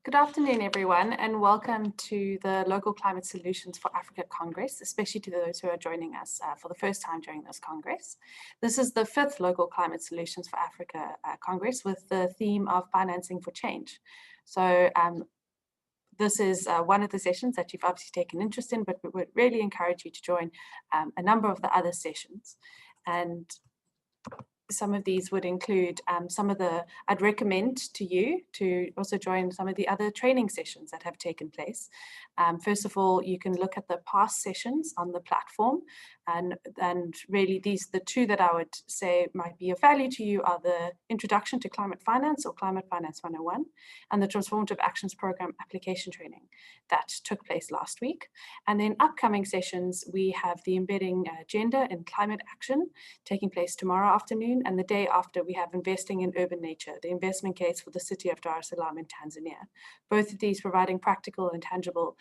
Good afternoon, everyone, and welcome to the Local Climate Solutions for Africa Congress, especially to those who are joining us for the first time during this Congress. This is the 5th Local Climate Solutions for Africa Congress with the theme of Financing for Change. So this is one of the sessions that you've obviously taken interest in, but we would really encourage you to join a number of the other sessions. And some of these would include I'd recommend to you to also join some of the other training sessions that have taken place. First of all, you can look at the past sessions on the platform, and really the two that I would say might be of value to you are the Introduction to Climate Finance or Climate Finance 101 and the Transformative Actions Program application training that took place last week. And then upcoming sessions, we have the Embedding Gender in Climate Action taking place tomorrow afternoon, and the day after we have Investing in Urban Nature, the investment case for the city of Dar es Salaam in Tanzania. Both of these providing practical and tangible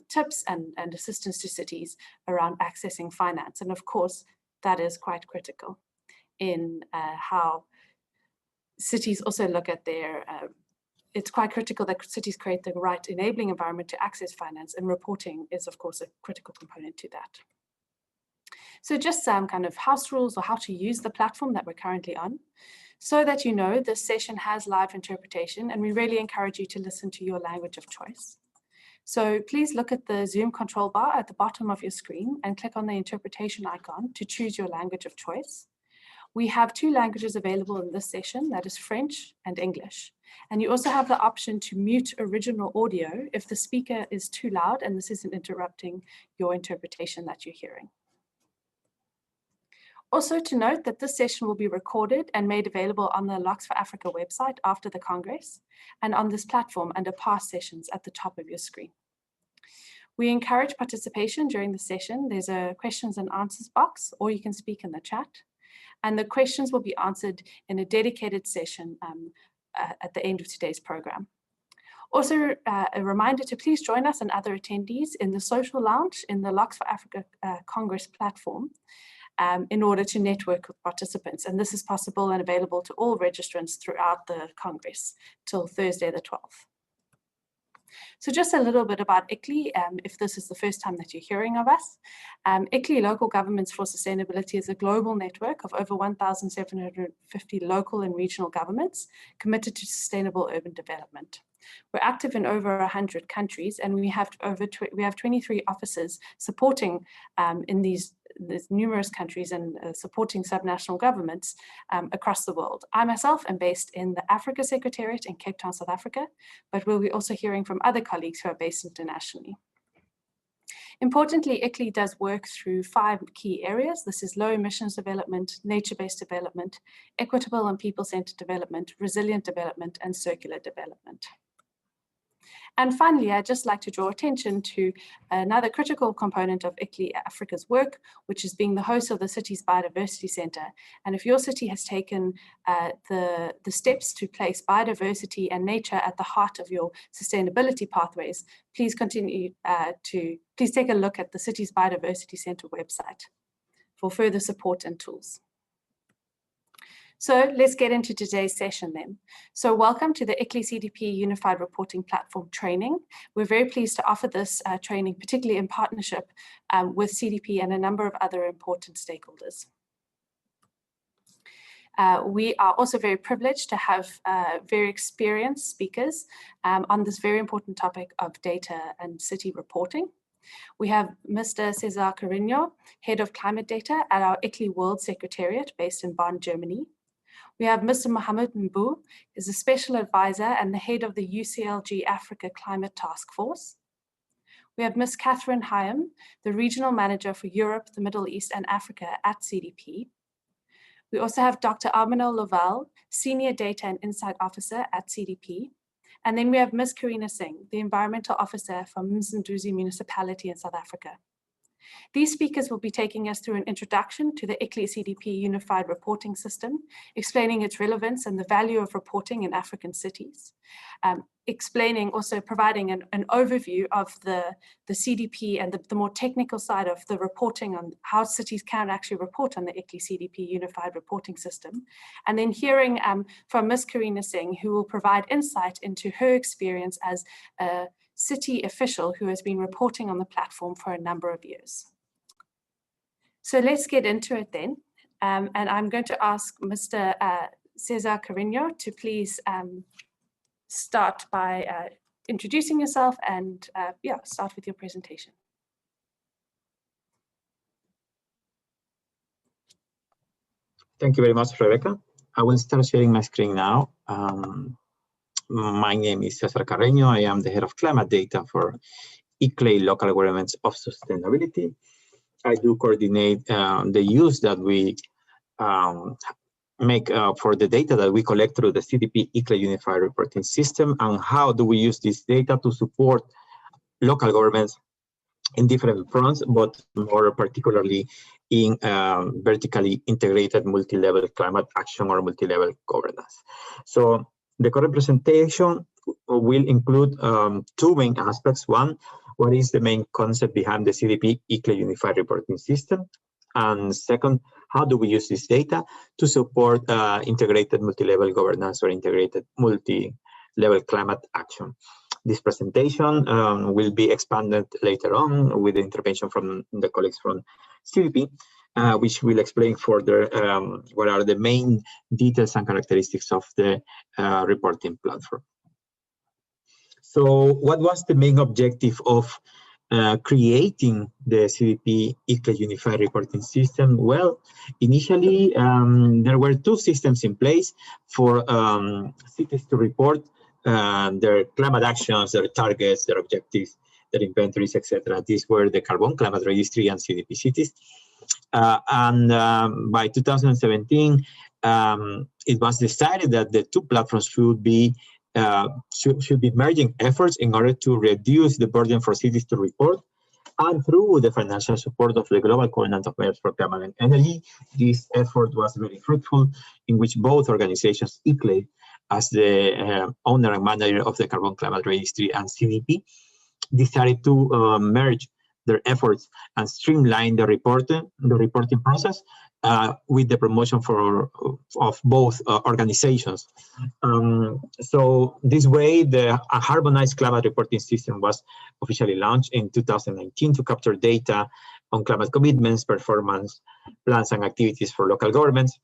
tips and assistance to cities around accessing finance. And of course, that is quite critical in how cities also look at their, it's quite critical that cities create the right enabling environment to access finance, and reporting is of course a critical component to that. So just some kind of house rules or how to use the platform that we're currently on. So that you know, this session has live interpretation, and we really encourage you to listen to your language of choice. So please look at the Zoom control bar at the bottom of your screen and click on the interpretation icon to choose your language of choice. We have 2 languages available in this session, that is French and English. And you also have the option to mute original audio if the speaker is too loud and this isn't interrupting your interpretation that you're hearing. Also to note that this session will be recorded and made available on the LOCS4Africa website after the Congress and on this platform under past sessions at the top of your screen. We encourage participation during the session. There's a questions and answers box, or you can speak in the chat. And the questions will be answered in a dedicated session at the end of today's program. Also, a reminder to please join us and other attendees in the social lounge in the LOCS4Africa Congress platform in order to network with participants. And this is possible and available to all registrants throughout the Congress till Thursday the 12th. So just a little bit about ICLEI, if this is the first time that you're hearing of us. ICLEI Local Governments for Sustainability is a global network of over 1,750 local and regional governments committed to sustainable urban development. We're active in over 100 countries, and we have 23 offices supporting in these numerous countries and supporting subnational governments across the world. I myself am based in the Africa Secretariat in Cape Town, South Africa, but we'll be also hearing from other colleagues who are based internationally. Importantly, ICLEI does work through 5 key areas. This is low emissions development, nature-based development, equitable and people-centered development, resilient development, and circular development. And finally, I'd just like to draw attention to another critical component of ICLEI Africa's work, which is being the host of the city's Biodiversity Center. And if your city has taken the steps to place biodiversity and nature at the heart of your sustainability pathways, please please take a look at the city's Biodiversity Center website for further support and tools. So let's get into today's session then. So welcome to the ICLEI-CDP Unified Reporting Platform training. We're very pleased to offer this training, particularly in partnership with CDP and a number of other important stakeholders. We are also very privileged to have very experienced speakers on this very important topic of data and city reporting. We have Mr. Cesar Carreño, Head of Climate Data at our ICLEI World Secretariat based in Bonn, Germany. We have Mr. Mohamed Mbu, is a special advisor and the head of the UCLG Africa Climate Task Force. We have Ms. Catherine Hyam, the regional manager for Europe, the Middle East and Africa at CDP. We also have Dr. Arminal Loval, senior data and insight officer at CDP. And then we have Ms. Karina Singh, the environmental officer from Mzinduzi Municipality in South Africa. These speakers will be taking us through an introduction to the ICLEI-CDP Unified Reporting System, explaining its relevance and the value of reporting in African cities, providing an overview of the CDP and the more technical side of the reporting on how cities can actually report on the ICLEI-CDP Unified Reporting System, and then hearing from Ms. Karina Singh, who will provide insight into her experience as a city official who has been reporting on the platform for a number of years. So let's get into it then. And I'm going to ask Mr. Cesar Carreño to please start by introducing yourself and start with your presentation. Thank you very much, Rebecca. I will start sharing my screen now. My name is Cesar Carreño. I am the head of climate data for ICLEI Local Governments of Sustainability. I do coordinate the use that we make for the data that we collect through the CDP ICLEI Unified Reporting System, and how do we use this data to support local governments in different fronts, but more particularly in vertically integrated multi-level climate action or multi-level governance. So the current presentation will include two main aspects. One, what is the main concept behind the CDP ICLEI Unified Reporting System? And second, how do we use this data to support integrated multi-level governance or integrated multi-level climate action? This presentation will be expanded later on with the intervention from the colleagues from CDP, which will explain further what are the main details and characteristics of the reporting platform. So what was the main objective of creating the CDP ICLEI Unified Reporting System? Well, initially, there were two systems in place for cities to report their climate actions, their targets, their objectives, their inventories, etc. These were the Carbon Climate Registry and CDP Cities. By 2017, it was decided that the two platforms should be merging efforts in order to reduce the burden for cities to report. And through the financial support of the Global Covenant of Mayors for Climate and Energy, this effort was very fruitful, in which both organizations, ICLEI as the owner and manager of the Carbon Climate Registry and CDP, decided to merge their efforts and streamline the reporting process with the promotion of both organizations. So this way, a harmonized climate reporting system was officially launched in 2019 to capture data on climate commitments, performance plans, and activities for local governments,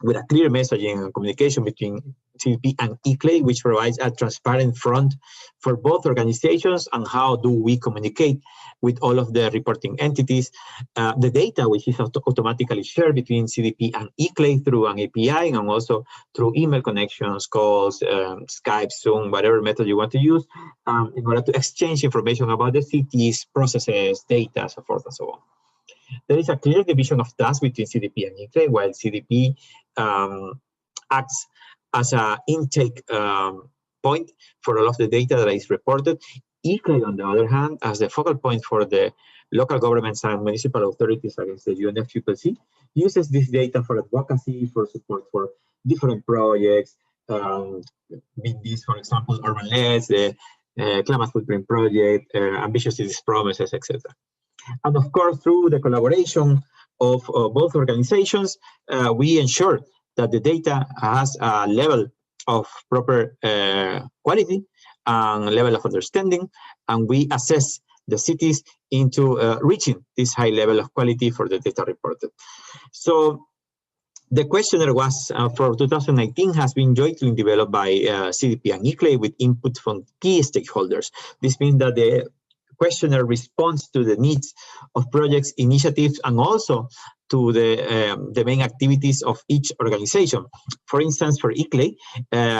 with a clear messaging and communication between CDP and ICLEI, which provides a transparent front for both organizations and how do we communicate with all of the reporting entities. The data, which is automatically shared between CDP and ICLEI through an API and also through email connections, calls, Skype, Zoom, whatever method you want to use, in order to exchange information about the cities, processes, data, so forth and so on. There is a clear division of tasks between CDP and ICLEI, while CDP acts as an intake point for all of the data that is reported. ICLEI, on the other hand, as the focal point for the local governments and municipal authorities against the UNFCCC, uses this data for advocacy, for support for different projects, be this, for example, Urban LEDs, the Climate Footprint Project, Ambitious Cities Promises, etc. And of course, through the collaboration of both organizations, we ensure that the data has a level of proper quality and level of understanding, and we assess the cities into reaching this high level of quality for the data reported. So the questionnaire was for 2019 has been jointly developed by CDP and ICLEI with input from key stakeholders. This means that the questionnaire responds to the needs of projects, initiatives, and also to the main activities of each organization. For instance, for ICLEI,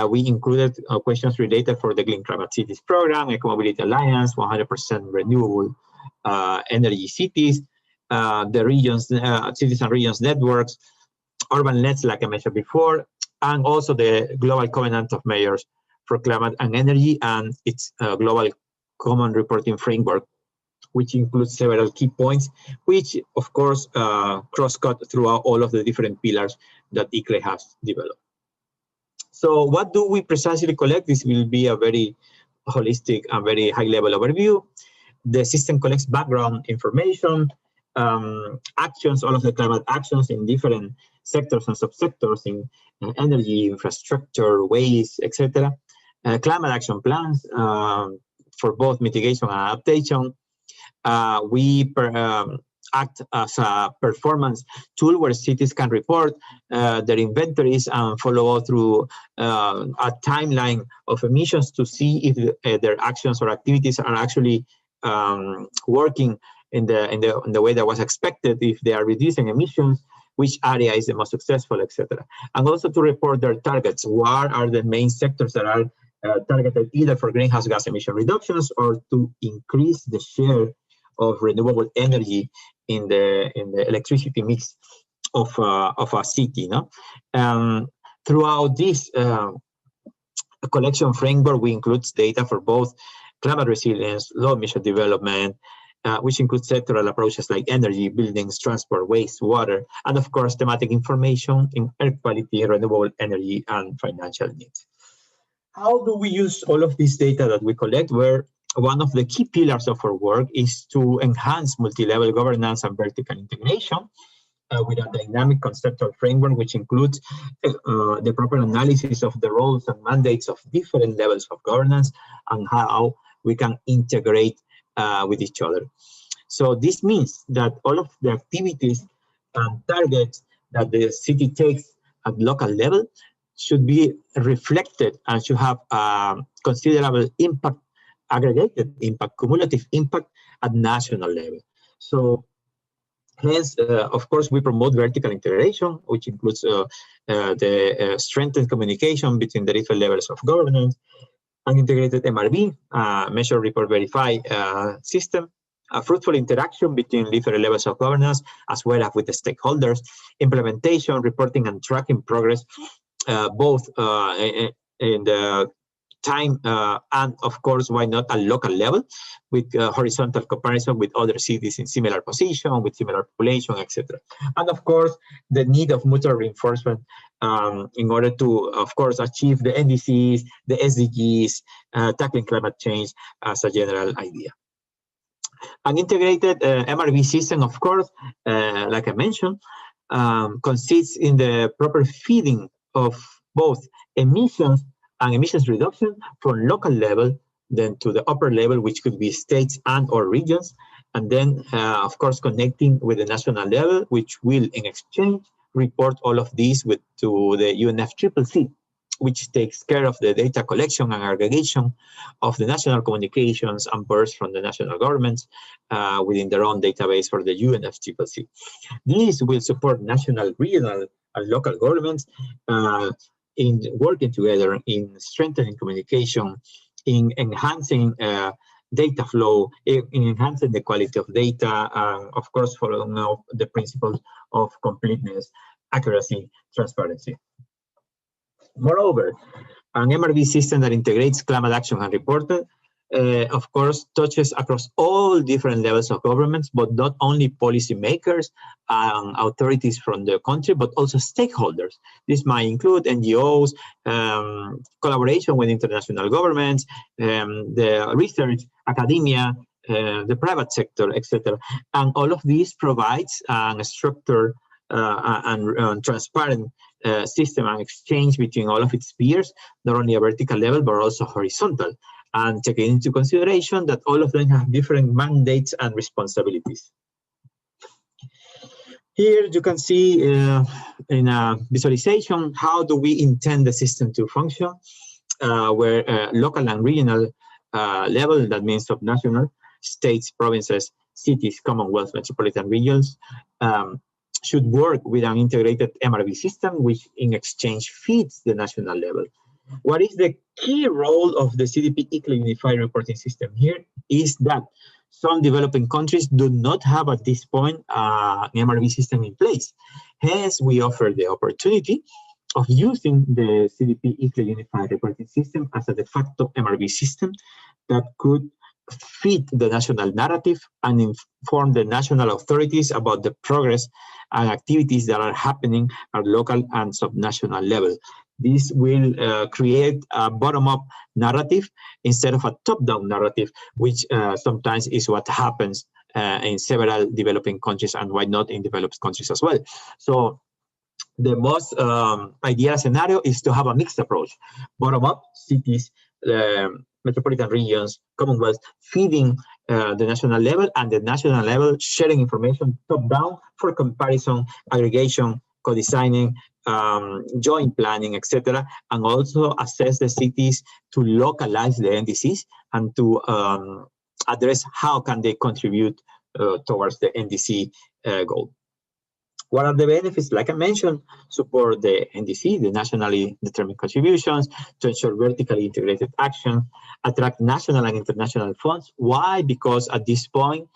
we included questions related for the Clean Climate Cities Program, Eco-Mobility Alliance, 100% renewable energy cities, the regions, cities and regions networks, urban nets, like I mentioned before, and also the Global Covenant of Mayors for Climate and Energy and its global common reporting framework which includes several key points, which of course cross-cut throughout all of the different pillars that ICLEI has developed. So what do we precisely collect? This will be a very holistic and very high-level overview. The system collects background information, actions, all of the climate actions in different sectors and subsectors in energy, infrastructure, waste, etc. Climate action plans for both mitigation and adaptation. We act as a performance tool where cities can report their inventories and follow through a timeline of emissions to see if their actions or activities are actually working in the way that was expected, if they are reducing emissions, which area is the most successful, etc. And also to report their targets. What are the main sectors that are targeted either for greenhouse gas emission reductions or to increase the share of renewable energy in the electricity mix of a city, no? Throughout this collection framework, we include data for both climate resilience, low emission development, which includes sectoral approaches like energy, buildings, transport, waste, water, and of course, thematic information in air quality, renewable energy, and financial needs. How do we use all of this data that we collect? Where one of the key pillars of our work is to enhance multi-level governance and vertical integration with a dynamic conceptual framework, which includes the proper analysis of the roles and mandates of different levels of governance and how we can integrate with each other. So this means that all of the activities and targets that the city takes at local level should be reflected and should have considerable impact, aggregated impact, cumulative impact at national level. So hence, of course, we promote vertical integration, which includes the strengthened communication between the different levels of governance, an integrated MRV, measure, report, verify system, a fruitful interaction between different levels of governance, as well as with the stakeholders, implementation, reporting, and tracking progress, both in the time and, of course, why not at local level, with horizontal comparison with other cities in similar position, with similar population, etc. And, of course, the need of mutual reinforcement in order to, of course, achieve the NDCs, the SDGs, tackling climate change as a general idea. An integrated MRV system, of course, like I mentioned, consists in the proper feeding of both emissions and emissions reduction from local level, then to the upper level, which could be states and or regions, and then, of course, connecting with the national level, which will, in exchange, report all of these to the UNFCCC, which takes care of the data collection and aggregation of the national communications and bursts from the national governments within their own database for the UNFCCC. These will support national, regional, and local governments in working together in strengthening communication, in enhancing data flow, in enhancing the quality of data, of course, following the principles of completeness, accuracy, transparency. Moreover, an MRV system that integrates climate action and reporting, of course, touches across all different levels of governments, but not only policymakers and authorities from the country, but also stakeholders. This might include NGOs, collaboration with international governments, the research, academia, the private sector, etc. And all of these provides a structured and transparent system and exchange between all of its peers, not only a vertical level, but also horizontal, and taking into consideration that all of them have different mandates and responsibilities. Here you can see in a visualization, how do we intend the system to function, where local and regional level, that means subnational, states, provinces, cities, Commonwealth, metropolitan regions, should work with an integrated MRV system, which in exchange feeds the national level. What is the key role of the CDP ICLEI Unified Reporting System here is that some developing countries do not have at this point an MRV system in place. Hence, we offer the opportunity of using the CDP ICLEI Unified Reporting System as a de facto MRV system that could fit the national narrative and inform the national authorities about the progress and activities that are happening at local and subnational level. This will create a bottom-up narrative instead of a top-down narrative, which sometimes is what happens in several developing countries, and why not in developed countries as well. So the most ideal scenario is to have a mixed approach: bottom-up, cities, metropolitan regions, Commonwealth, feeding the national level, and the national level sharing information top-down for comparison, aggregation, co-designing, joint planning, etc., and also assess the cities to localize the NDCs and to address how can they contribute towards the NDC goal. What are the benefits? Like I mentioned, support the NDC, the nationally determined contributions, to ensure vertically integrated action, attract national and international funds. Why? Because at this point,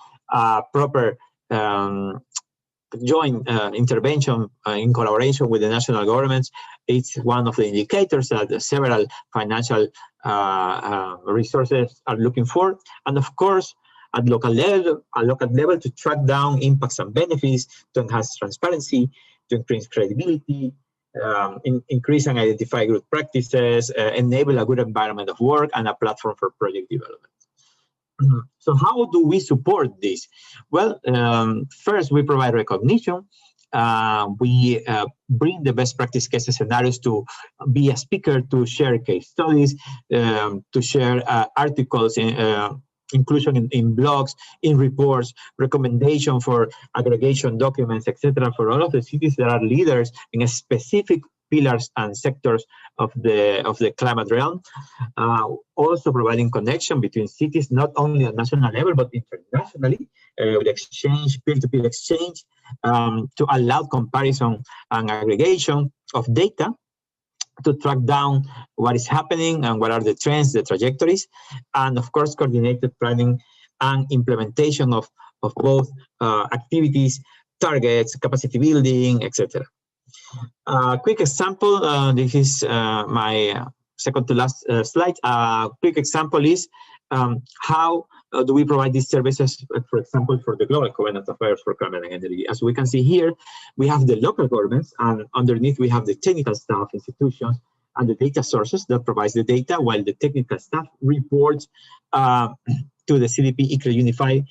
proper joint intervention in collaboration with the national governments, it's one of the indicators that several financial resources are looking for. And of course, at local level to track down impacts and benefits, to enhance transparency, to increase credibility, increase and identify good practices, enable a good environment of work, and a platform for project development. So how do we support this? Well, first, we provide recognition. We bring the best practice case scenarios to be a speaker, to share case studies, to share articles, inclusion in blogs, in reports, recommendation for aggregation documents, etc., for all of the cities that are leaders in a specific pillars and sectors of the climate realm. Also providing connection between cities, not only at national level, but internationally, with exchange, peer-to-peer exchange, to allow comparison and aggregation of data, to track down what is happening and what are the trends, the trajectories, and of course, coordinated planning and implementation of both activities, targets, capacity building, etc. Quick example, this is my second to last slide. Quick example is how do we provide these services, for example, for the Global Covenant of Affairs for Climate and Energy. As we can see here, we have the local governments, and underneath we have the technical staff, institutions, and the data sources that provides the data, while the technical staff reports to the CDP ICLEI Unified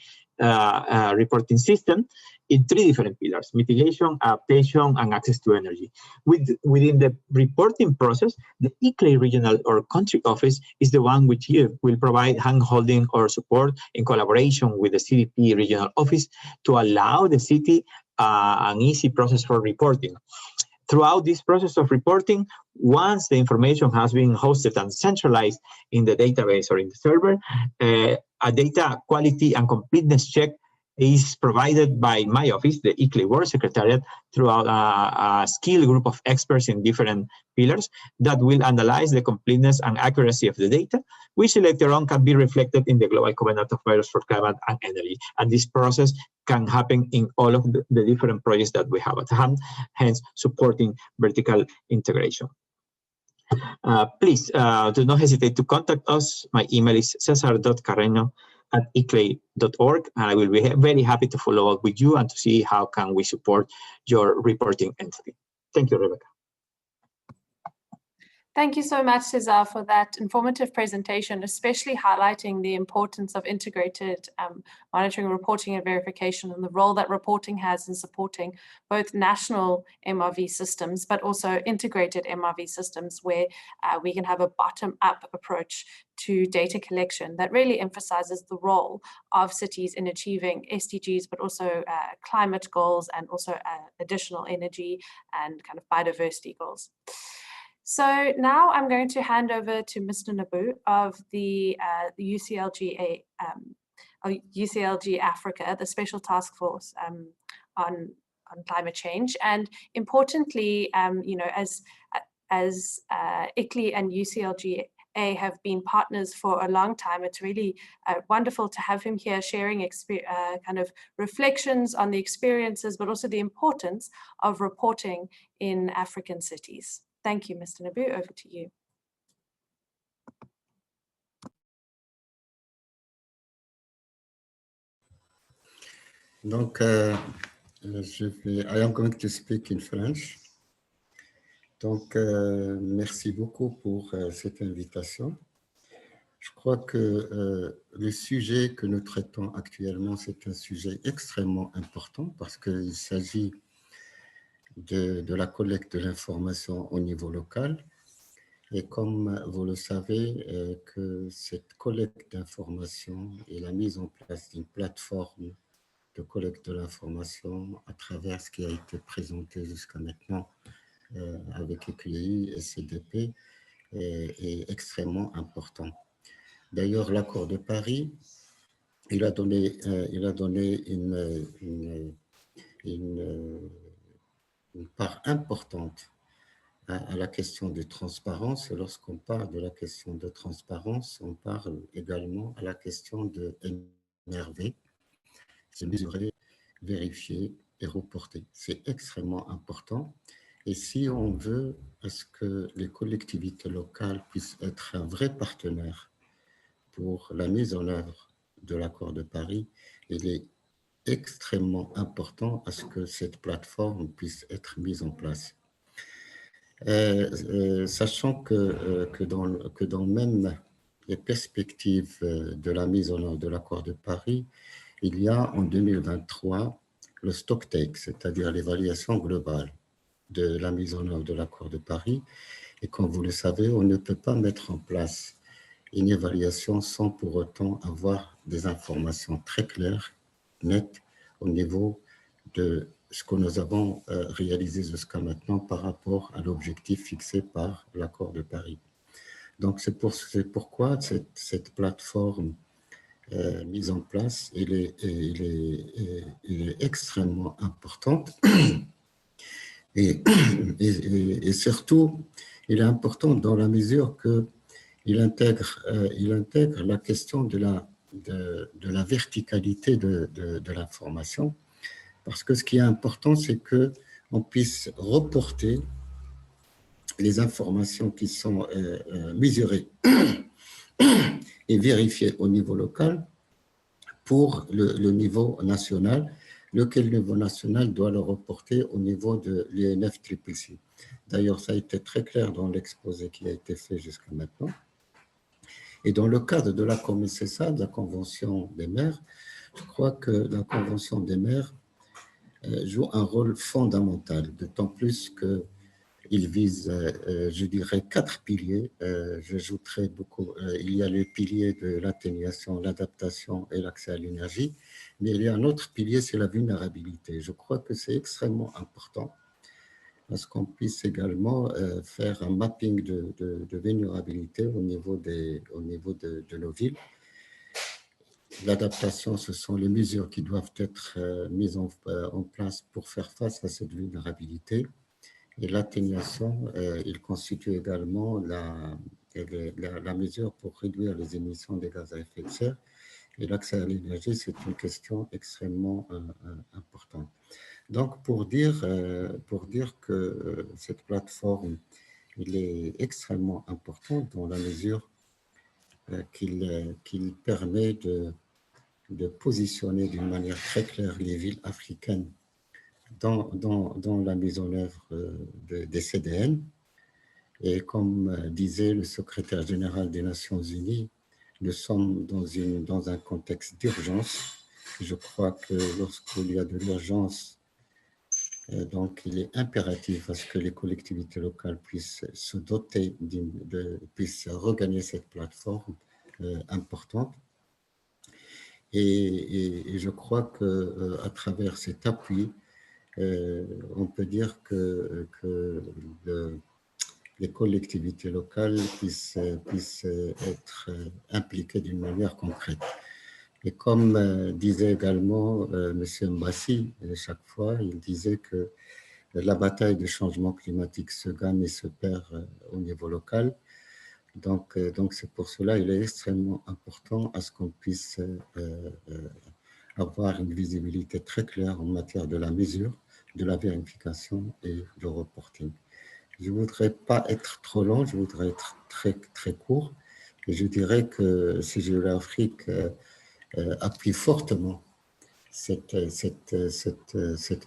Reporting System in 3 different pillars: mitigation, adaptation, and access to energy. Within the reporting process, the ICLEI regional or country office is the one which will provide hand-holding or support in collaboration with the CDP regional office to allow the city an easy process for reporting. Throughout this process of reporting, once the information has been hosted and centralized in the database or in the server, a data quality and completeness check is provided by my office, the ICLEI World Secretariat, throughout a skilled group of experts in different pillars that will analyze the completeness and accuracy of the data, which later on can be reflected in the Global Covenant of Affairs for Climate and Energy. And this process can happen in all of the different projects that we have at hand, hence supporting vertical integration. Please do not hesitate to contact us. My email is cesar.carreño@iclei.org, and I will be very happy to follow up with you and to see how can we support your reporting entity. Thank you, Rebecca. Thank you so much, Cesar, for that informative presentation, especially highlighting the importance of integrated monitoring, reporting, and verification, and the role that reporting has in supporting both national MRV systems, but also integrated MRV systems where we can have a bottom-up approach to data collection that really emphasizes the role of cities in achieving SDGs, but also climate goals, and also additional energy and kind of biodiversity goals. So now I'm going to hand over to Mr. Nabu of the UCLG Africa, the Special Task Force on climate change. And importantly, you know, as ICLEI and UCLG have been partners for a long time, it's really wonderful to have him here sharing kind of reflections on the experiences, but also the importance of reporting in African cities. Thank you, Mr. Nabu, over to you. Donc, I am going to speak in French. Donc, merci beaucoup pour cette invitation. Je crois que le sujet que nous traitons actuellement, c'est un sujet extrêmement important parce qu'il s'agit de la collecte de l'information au niveau local. Et comme vous le savez, que cette collecte d'information et la mise en place d'une plateforme de collecte de l'information à travers ce qui a été présenté jusqu'à maintenant avec ICLEI et CDP est extrêmement important. D'ailleurs, l'accord de Paris, il a donné une part importante à la question de transparence. Et lorsqu'on parle de la question de transparence, on parle également à la question de MRV, c'est mesurer, vérifier et reporter. C'est extrêmement important. Et si on veut que les collectivités locales puissent être un vrai partenaire pour la mise en œuvre de l'accord de Paris, il est extrêmement important à ce que cette plateforme puisse être mise en place. Sachant que dans même les perspectives de la mise en œuvre de l'accord de Paris, il y a en 2023 le stock take, c'est-à-dire l'évaluation globale de la mise en œuvre de l'accord de Paris. Et comme vous le savez, on ne peut pas mettre en place une évaluation sans pour autant avoir des informations très claires, nettes, au niveau de ce que nous avons réalisé jusqu'à maintenant par rapport à l'objectif fixé par l'accord de Paris. Donc, c'est pourquoi cette plateforme mise en place, elle est extrêmement importante et surtout, il est important dans la mesure qu'il intègre la question de la verticalité de l'information, parce que ce qui est important, c'est qu'on puisse reporter les informations qui sont mesurées et vérifiées au niveau local pour le niveau national, lequel niveau national doit le reporter au niveau de l'UNFCCC. D'ailleurs, ça a été très clair dans l'exposé qui a été fait jusqu'à maintenant. Et dans le cadre de la COMECESA, de la Convention des maires, je crois que la Convention des maires joue un rôle fondamental, d'autant plus qu'il vise, je dirais, 4 piliers. J'ajouterai beaucoup. Il y a le pilier de l'atténuation, l'adaptation et l'accès à l'énergie, mais il y a un autre pilier, c'est la vulnérabilité. Je crois que c'est extrêmement important parce qu'on puisse également faire un mapping de vulnérabilité au niveau de nos villes. L'adaptation, ce sont les mesures qui doivent être mises en place pour faire face à cette vulnérabilité. Et l'atténuation, il constitue également la mesure pour réduire les émissions de gaz à effet de serre. Et l'accès à l'énergie, c'est une question extrêmement importante. Donc, pour dire que cette plateforme, il est extrêmement important dans la mesure qu'il permet de positionner d'une manière très claire les villes africaines dans la mise en œuvre des CDN. Et comme disait le secrétaire général des Nations Unies, nous sommes dans un contexte d'urgence. Je crois que lorsqu'il y a de l'urgence, donc il est impératif à ce que les collectivités locales puissent se doter, puissent regagner cette plateforme importante. Et je crois qu'à travers cet appui, on peut dire que les collectivités locales puissent être impliquées d'une manière concrète. Et comme disait également M. Mbassi, chaque fois, il disait que la bataille du changement climatique se gagne et se perd au niveau local. Donc c'est pour cela qu'il est extrêmement important à ce qu'on puisse avoir une visibilité très claire en matière de la mesure, de la vérification et du reporting. Je ne voudrais pas être trop long, je voudrais être très, très court. Et je dirais que CGE Afrique appuie fortement cette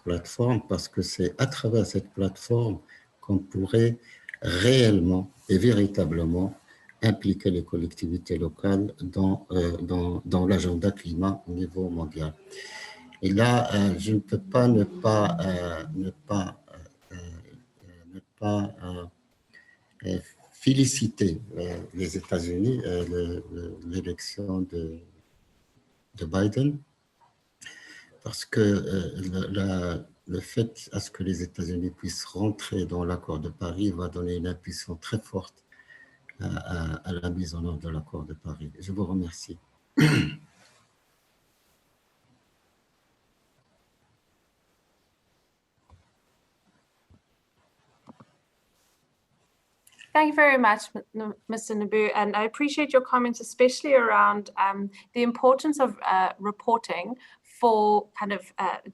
plateforme, parce que c'est à travers cette plateforme qu'on pourrait réellement et véritablement impliquer les collectivités locales dans l'agenda climat au niveau mondial. Et là, je ne peux pas ne pas féliciter les États-Unis, l'élection de Biden, parce que le fait à ce que les États-Unis puissent rentrer dans l'accord de Paris va donner une impulsion très forte à la mise en œuvre de l'accord de Paris. Je vous remercie. Thank you very much, Mr. Nabu, and I appreciate your comments, especially around the importance of reporting for kind of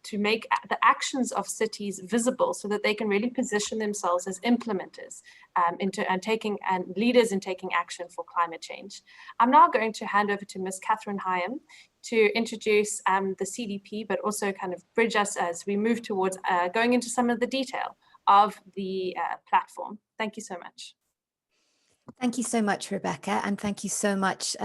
to make the actions of cities visible so that they can really position themselves as implementers and leaders in taking action for climate change. I'm now going to hand over to Ms. Catherine Hyam to introduce the CDP, but also kind of bridge us as we move towards going into some of the detail of the platform. Thank you so much. Thank you so much, Rebecca, and thank you so much to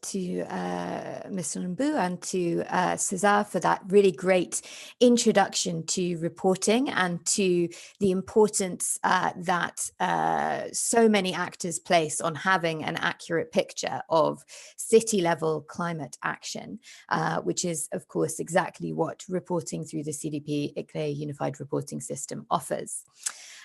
Mr. Nambu and to Cesar for that really great introduction to reporting and to the importance that so many actors place on having an accurate picture of city-level climate action, which is, of course, exactly what reporting through the CDP-ICLEI Unified Reporting System offers.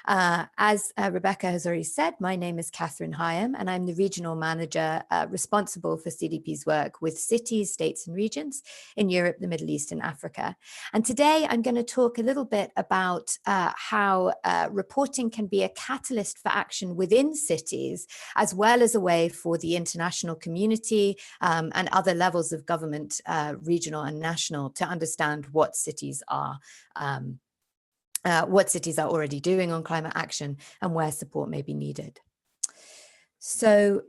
As Rebecca has already said, my name is Catherine Hyam, and I'm the regional manager responsible for CDP's work with cities, states, and regions in Europe, the Middle East, and Africa. And today I'm going to talk a little bit about how reporting can be a catalyst for action within cities, as well as a way for the international community and other levels of government, regional and national, to understand what cities are already doing on climate action and where support may be needed. So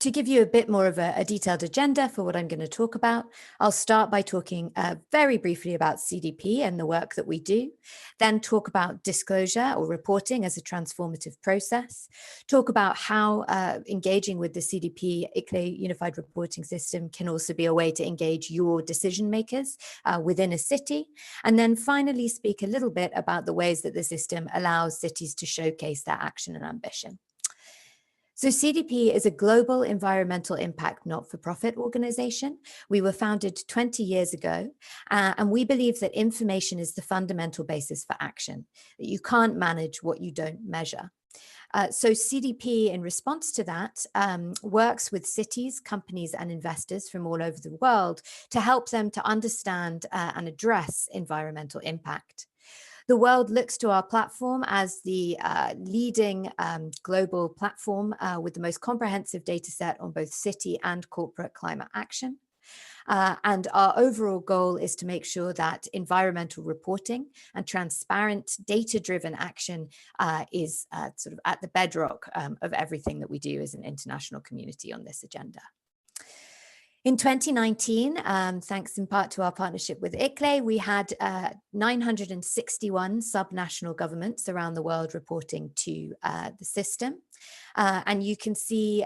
to give you a bit more of a detailed agenda for what I'm going to talk about, I'll start by talking very briefly about CDP and the work that we do, then talk about disclosure or reporting as a transformative process, talk about how engaging with the CDP-ICLEI Unified Reporting System can also be a way to engage your decision makers within a city, and then finally speak a little bit about the ways that the system allows cities to showcase their action and ambition. So CDP is a global environmental impact not-for-profit organization. We were founded 20 years ago, and we believe that information is the fundamental basis for action, that you can't manage what you don't measure. So CDP, in response to that, works with cities, companies, and investors from all over the world to help them to understand and address environmental impact. The world looks to our platform as the leading global platform with the most comprehensive data set on both city and corporate climate action. And our overall goal is to make sure that environmental reporting and transparent data-driven action is sort of at the bedrock of everything that we do as an international community on this agenda. In 2019, thanks in part to our partnership with ICLEI, we had 961 subnational governments around the world reporting to the system. And you can see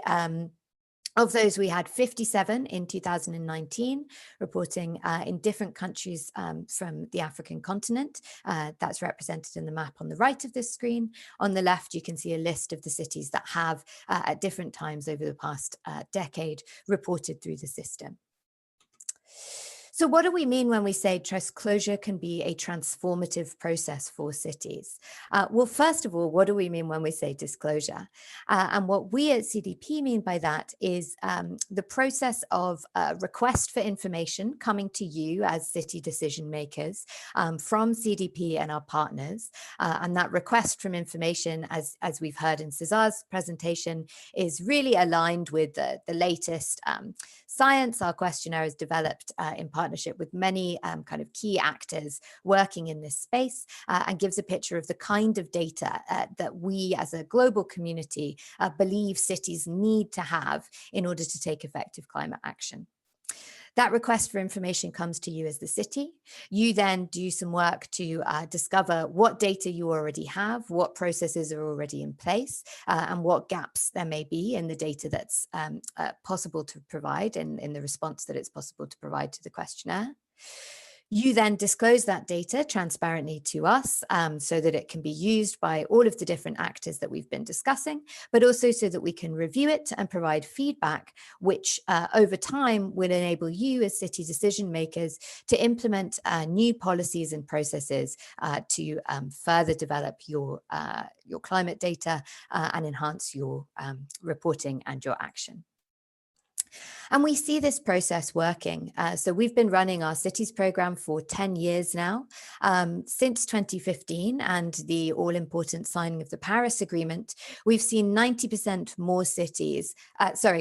of those, we had 57 in 2019, reporting in different countries from the African continent. That's represented in the map on the right of this screen. On the left, you can see a list of the cities that have, at different times over the past decade, reported through the system. So what do we mean when we say disclosure can be a transformative process for cities? Well, first of all, what do we mean when we say disclosure? And what we at CDP mean by that is the process of request for information coming to you as city decision makers from CDP and our partners. And that request from information, as we've heard in Cesar's presentation, is really aligned with the latest science. Our questionnaire is developed in partnership with many kind of key actors working in this space and gives a picture of the kind of data that we as a global community believe cities need to have in order to take effective climate action. That request for information comes to you as the city. You then do some work to discover what data you already have, what processes are already in place, and what gaps there may be in the data that's possible to provide in the response that it's possible to provide to the questionnaire. You then disclose that data transparently to us so that it can be used by all of the different actors that we've been discussing, but also so that we can review it and provide feedback, which over time will enable you as city decision makers to implement new policies and processes to further develop your climate data and enhance your reporting and your action. And we see this process working. So we've been running our cities program for 10 years now. Since 2015 and the all-important signing of the Paris Agreement, we've seen 90% more cities,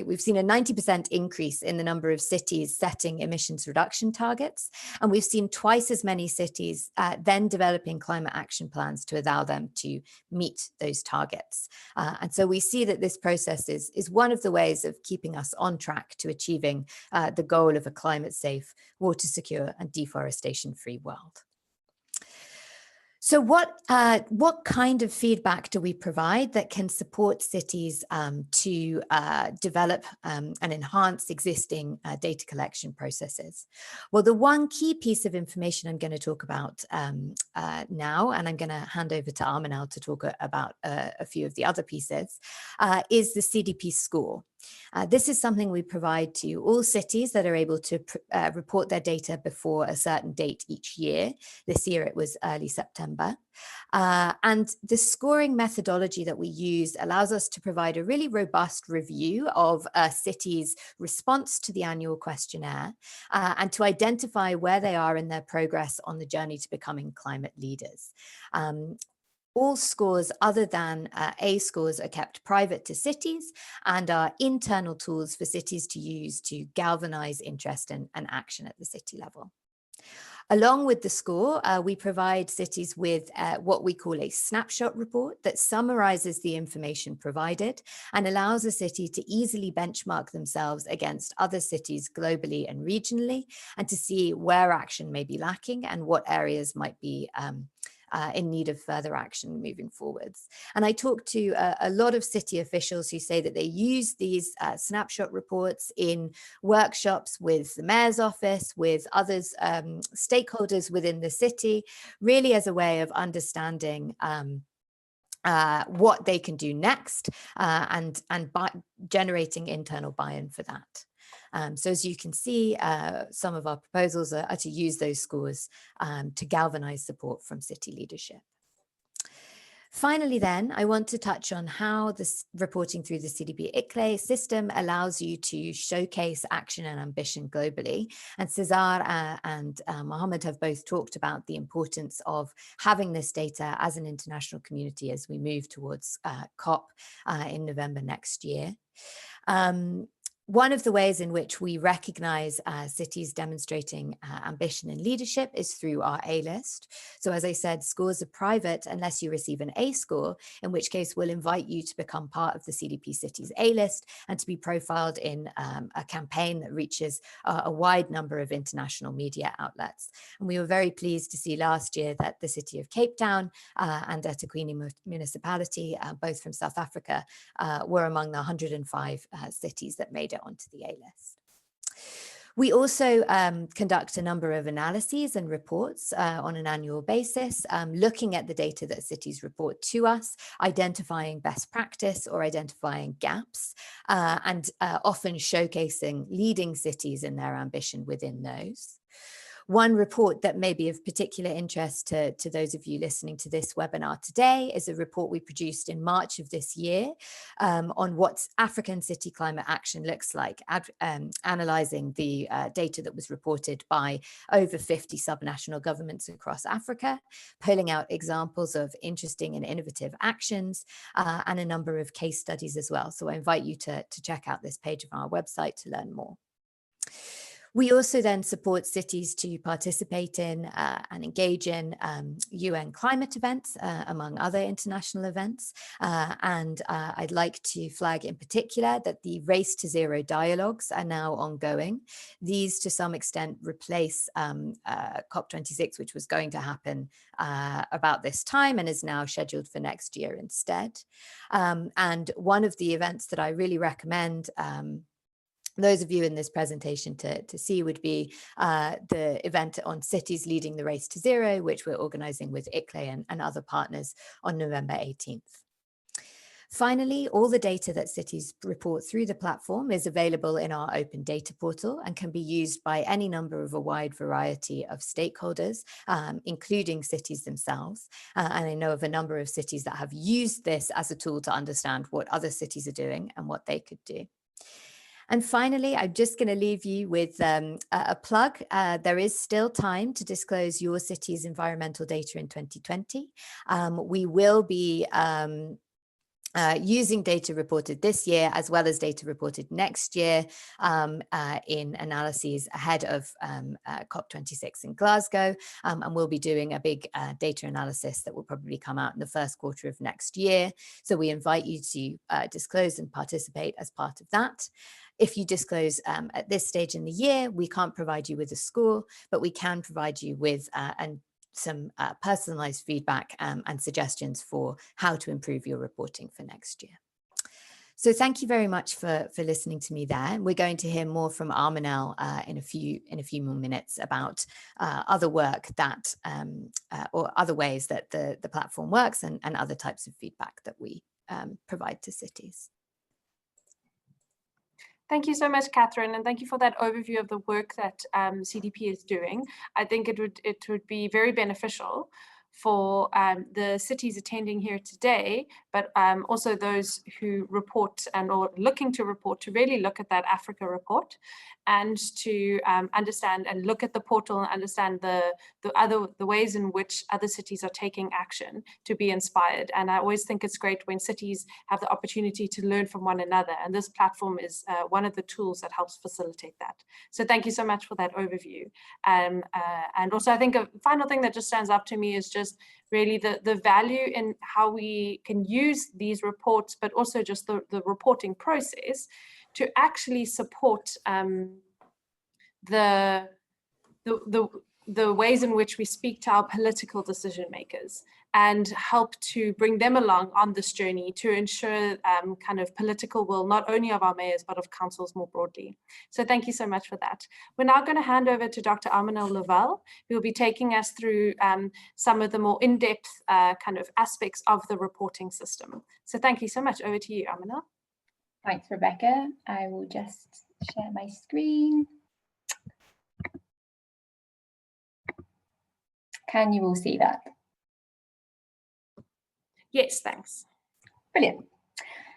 we've seen a 90% increase in the number of cities setting emissions reduction targets. And we've seen twice as many cities then developing climate action plans to allow them to meet those targets. And so we see that this process is one of the ways of keeping us on track to achieving the goal of a climate safe, water secure and deforestation free world. So what kind of feedback do we provide that can support cities to develop and enhance existing data collection processes? Well, the one key piece of information I'm going to talk about now, and I'm going to hand over to Arminal to talk about a few of the other pieces, is the CDP score. This is something we provide to all cities that are able to report their data before a certain date each year. This year it was early September. And the scoring methodology that we use allows us to provide a really robust review of a city's response to the annual questionnaire and to identify where they are in their progress on the journey to becoming climate leaders. All scores other than A scores are kept private to cities and are internal tools for cities to use to galvanize interest and action at the city level. Along with the score, we provide cities with what we call a snapshot report that summarizes the information provided and allows a city to easily benchmark themselves against other cities globally and regionally, and to see where action may be lacking and what areas might be in need of further action moving forwards. And I talked to a lot of city officials who say that they use these snapshot reports in workshops with the mayor's office, with others, stakeholders within the city, really as a way of understanding what they can do next and generating internal buy-in for that. So as you can see, some of our proposals are to use those scores to galvanize support from city leadership. Finally, then, I want to touch on how this reporting through the CDP-ICLEI system allows you to showcase action and ambition globally. And Cesar and Mohammed have both talked about the importance of having this data as an international community as we move towards COP in November next year. One of the ways in which we recognize cities demonstrating ambition and leadership is through our A list. So as I said, scores are private unless you receive an A score, in which case we'll invite you to become part of the CDP Cities A list and to be profiled in a campaign that reaches a wide number of international media outlets. And we were very pleased to see last year that the city of Cape Town and eThekwini municipality, both from South Africa, were among the 105 cities that made it onto the A list. We also conduct a number of analyses and reports on an annual basis, looking at the data that cities report to us, identifying best practice or identifying gaps, and often showcasing leading cities and their ambition within those. One report that may be of particular interest to those of you listening to this webinar today is a report we produced in March of this year on what African city climate action looks like, analysing the data that was reported by over 50 subnational governments across Africa, pulling out examples of interesting and innovative actions and a number of case studies as well. So I invite you to check out this page of our website to learn more. We also then support cities to participate in and engage in UN climate events, among other international events. And I'd like to flag in particular that the Race to Zero dialogues are now ongoing. These to some extent replace COP26, which was going to happen about this time and is now scheduled for next year instead. And one of the events that I really recommend those of you in this presentation to see would be the event on cities leading the race to zero, which we're organizing with ICLEI and other partners on November 18th. Finally, all the data that cities report through the platform is available in our open data portal and can be used by any number of a wide variety of stakeholders, including cities themselves. And I know of a number of cities that have used this as a tool to understand what other cities are doing and what they could do. And finally, I'm just going to leave you with a plug. There is still time to disclose your city's environmental data in 2020. We will be using data reported this year as well as data reported next year in analyses ahead of COP26 in Glasgow, and we'll be doing a big data analysis that will probably come out in the first quarter of next year. So we invite you to disclose and participate as part of that. If you disclose at this stage in the year, we can't provide you with a score, but we can provide you with some personalized feedback and suggestions for how to improve your reporting for next year. So thank you very much for listening to me there. We're going to hear more from Armanel in a few more minutes about other work that or other ways that the platform works and other types of feedback that we provide to cities. Thank you so much, Catherine, and thank you for that overview of the work that CDP is doing. I think it would be very beneficial for the cities attending here today, but also those who report and or looking to report to really look at that Africa report and to understand and look at the portal and understand the ways in which other cities are taking action to be inspired. And I always think it's great when cities have the opportunity to learn from one another, and this platform is one of the tools that helps facilitate that. So thank you so much for that overview. And also I think a final thing that just stands up to me is just really the value in how we can use these reports, but also just the reporting process to actually support the ways in which we speak to our political decision makers and help to bring them along on this journey to ensure kind of political will, not only of our mayors, but of councils more broadly. So thank you so much for that. We're now going to hand over to Dr. Armanel Lavelle, who will be taking us through some of the more in-depth kind of aspects of the reporting system. So thank you so much. Over to you, Armanel. Thanks, Rebecca. I will just share my screen. Can you all see that? Yes, thanks. Brilliant.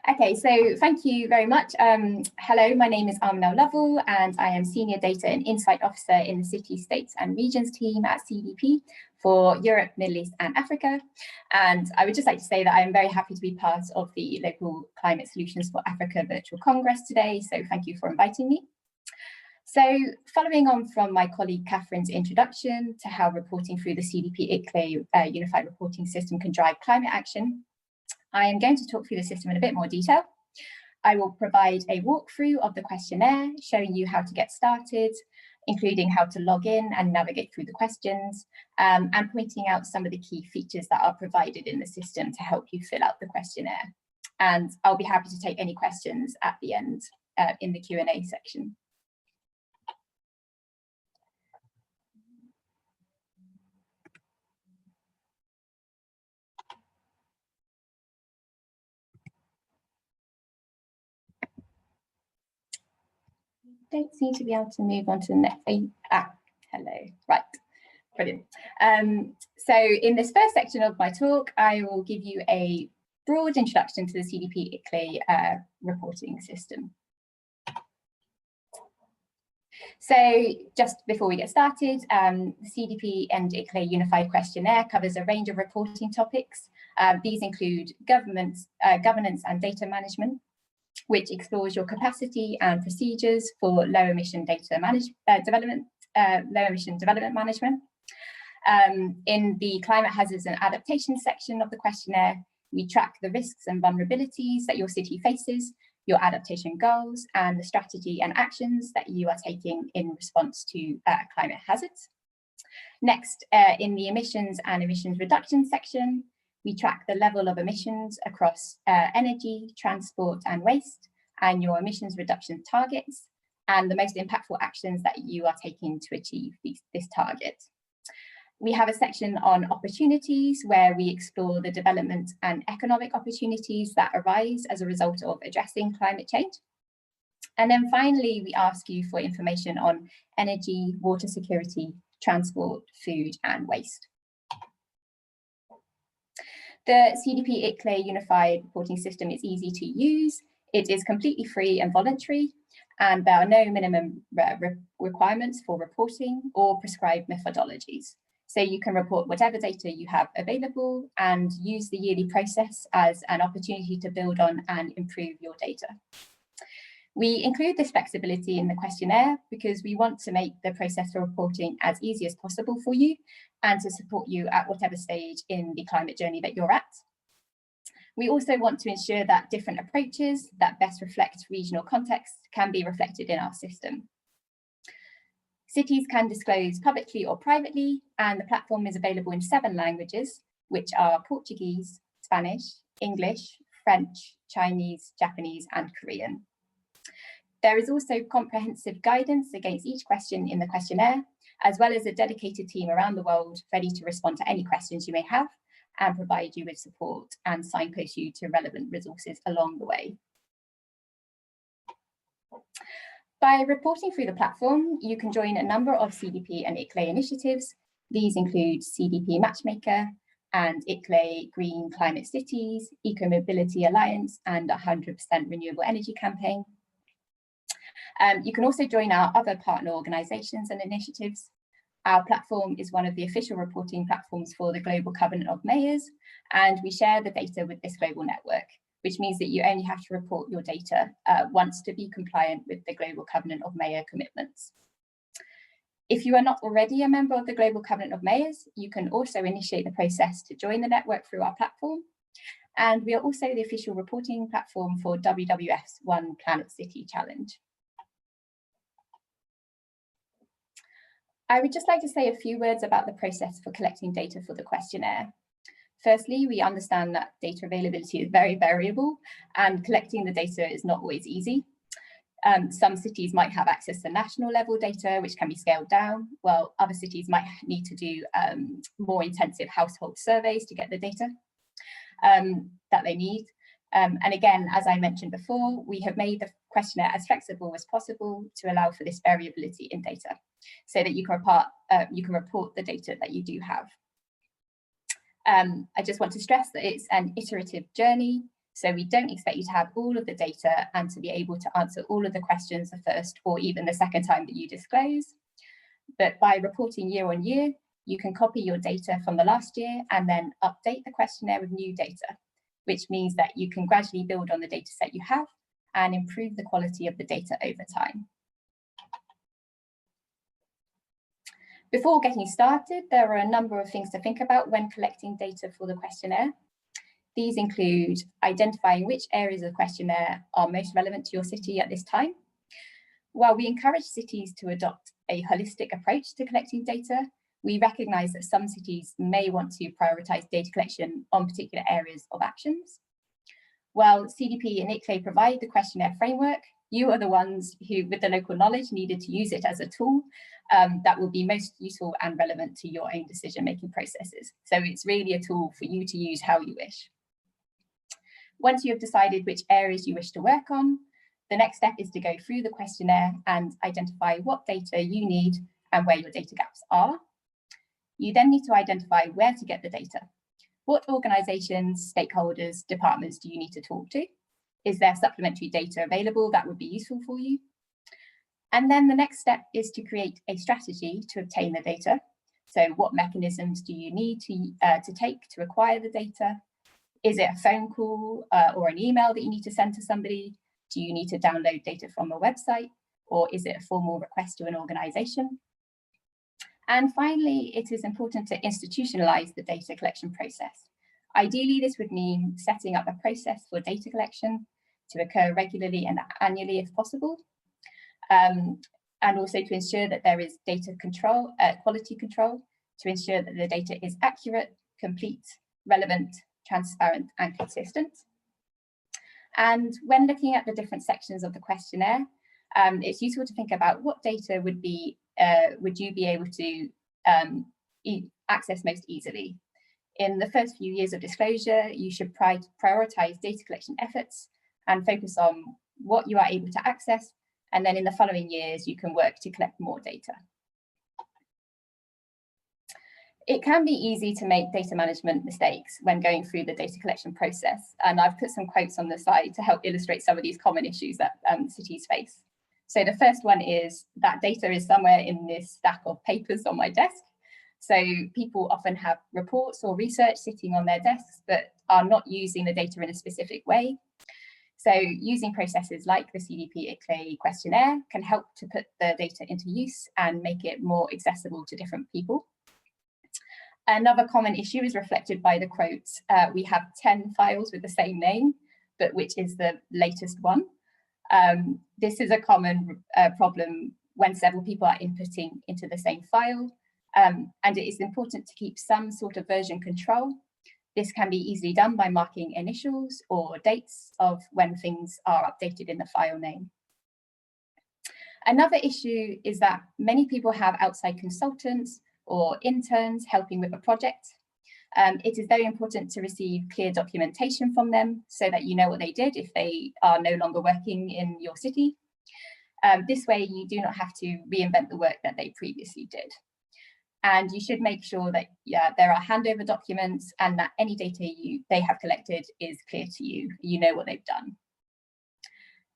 Okay, so thank you very much. Hello, my name is Armanel Lavelle, and I am Senior Data and Insight Officer in the City, States and Regions team at CDP for Europe, Middle East and Africa. And I would just like to say that I am very happy to be part of the Local Climate Solutions for Africa Virtual Congress today, so thank you for inviting me. So following on from my colleague Catherine's introduction to how reporting through the CDP-ICLEI Unified Reporting System can drive climate action, I am going to talk through the system in a bit more detail. I will provide a walkthrough of the questionnaire, showing you how to get started, including how to log in and navigate through the questions, and pointing out some of the key features that are provided in the system to help you fill out the questionnaire. And I'll be happy to take any questions at the end in the Q&A section. Don't seem to be able to move on to the next page. Hello, right, brilliant. So in this first section of my talk, I will give you a broad introduction to the CDP-ICLEI reporting system. So just before we get started, the CDP and ICLEI Unified Questionnaire covers a range of reporting topics. These include governance and data management, which explores your capacity and procedures for low emission development management. In the climate hazards and adaptation section of the questionnaire, we track the risks and vulnerabilities that your city faces, your adaptation goals, and the strategy and actions that you are taking in response to climate hazards. Next, in the emissions and emissions reduction section, we track the level of emissions across energy, transport, and waste, and your emissions reduction targets, and the most impactful actions that you are taking to achieve this target. We have a section on opportunities where we explore the development and economic opportunities that arise as a result of addressing climate change. And then finally, we ask you for information on energy, water security, transport, food, and waste. The CDP-ICLEI Unified Reporting System is easy to use. It is completely free and voluntary, and there are no minimum requirements for reporting or prescribed methodologies. So you can report whatever data you have available and use the yearly process as an opportunity to build on and improve your data. We include this flexibility in the questionnaire because we want to make the process for reporting as easy as possible for you and to support you at whatever stage in the climate journey that you're at. We also want to ensure that different approaches that best reflect regional context can be reflected in our system. Cities can disclose publicly or privately, and the platform is available in 7 languages, which are Portuguese, Spanish, English, French, Chinese, Japanese, and Korean. There is also comprehensive guidance against each question in the questionnaire, as well as a dedicated team around the world ready to respond to any questions you may have and provide you with support and signpost you to relevant resources along the way. By reporting through the platform, you can join a number of CDP and ICLEI initiatives. These include CDP Matchmaker and ICLEI Green Climate Cities, Eco-Mobility Alliance, and 100% Renewable Energy Campaign. You can also join our other partner organisations and initiatives. Our platform is one of the official reporting platforms for the Global Covenant of Mayors, and we share the data with this global network, which means that you only have to report your data once to be compliant with the Global Covenant of Mayor commitments. If you are not already a member of the Global Covenant of Mayors, you can also initiate the process to join the network through our platform. And we are also the official reporting platform for WWF's One Planet City Challenge. I would just like to say a few words about the process for collecting data for the questionnaire. Firstly, we understand that data availability is very variable and collecting the data is not always easy. Some cities might have access to national level data, which can be scaled down, while other cities might need to do more intensive household surveys to get the data that they need. And again, as I mentioned before, we have made the questionnaire as flexible as possible to allow for this variability in data so that you can report the data that you do have. I just want to stress that it's an iterative journey, so we don't expect you to have all of the data and to be able to answer all of the questions the first or even the second time that you disclose. But by reporting year on year, you can copy your data from the last year and then update the questionnaire with new data, which means that you can gradually build on the data set you have and improve the quality of the data over time. Before getting started, there are a number of things to think about when collecting data for the questionnaire. These include identifying which areas of the questionnaire are most relevant to your city at this time. While we encourage cities to adopt a holistic approach to collecting data, we recognise that some cities may want to prioritise data collection on particular areas of actions. While CDP and ICLEI provide the questionnaire framework, you are the ones who, with the local knowledge, needed to use it as a tool that will be most useful and relevant to your own decision-making processes. So it's really a tool for you to use how you wish. Once you have decided which areas you wish to work on, the next step is to go through the questionnaire and identify what data you need and where your data gaps are. You then need to identify where to get the data. What organisations, stakeholders, departments do you need to talk to? Is there supplementary data available that would be useful for you? And then the next step is to create a strategy to obtain the data. So what mechanisms do you need to take to acquire the data? Is it a phone call or an email that you need to send to somebody? Do you need to download data from a website, or is it a formal request to an organization? And finally, it is important to institutionalize the data collection process. Ideally, this would mean setting up a process for data collection to occur regularly and annually if possible, and also to ensure that there is data control, quality control, to ensure that the data is accurate, complete, relevant, transparent, and consistent. And when looking at the different sections of the questionnaire, it's useful to think about what data would you be able to access most easily. In the first few years of disclosure, you should prioritize data collection efforts and focus on what you are able to access. And then in the following years, you can work to collect more data. It can be easy to make data management mistakes when going through the data collection process. And I've put some quotes on the side to help illustrate some of these common issues that cities face. So the first one is that data is somewhere in this stack of papers on my desk. So people often have reports or research sitting on their desks, but are not using the data in a specific way. So using processes like the CDP-ICLEI questionnaire can help to put the data into use and make it more accessible to different people. Another common issue is reflected by the quotes. We have 10 files with the same name, but which is the latest one? This is a common problem when several people are inputting into the same file. And it is important to keep some sort of version control. This can be easily done by marking initials or dates of when things are updated in the file name. Another issue is that many people have outside consultants or interns helping with a project. It is very important to receive clear documentation from them so that you know what they did if they are no longer working in your city. This way, you do not have to reinvent the work that they previously did. And you should make sure that there are handover documents and that any data they have collected is clear to you. You know what they've done.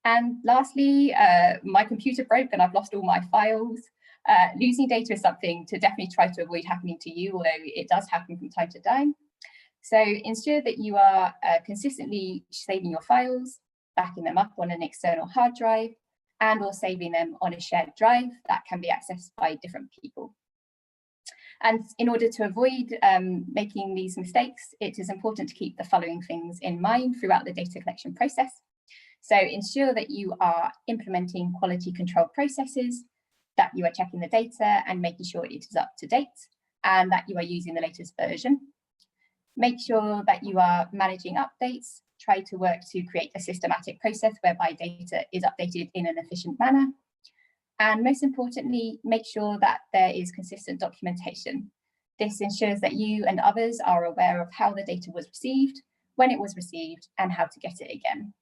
And lastly, my computer broke and I've lost all my files. Losing data is something to definitely try to avoid happening to you, although it does happen from time to time. So ensure that you are consistently saving your files, backing them up on an external hard drive, and or saving them on a shared drive that can be accessed by different people. And in order to avoid making these mistakes, it is important to keep the following things in mind throughout the data collection process. So ensure that you are implementing quality control processes, that you are checking the data and making sure it is up to date, and that you are using the latest version. Make sure that you are managing updates. Try to work to create a systematic process whereby data is updated in an efficient manner. And most importantly, make sure that there is consistent documentation. This ensures that you and others are aware of how the data was received, when it was received, and how to get it again.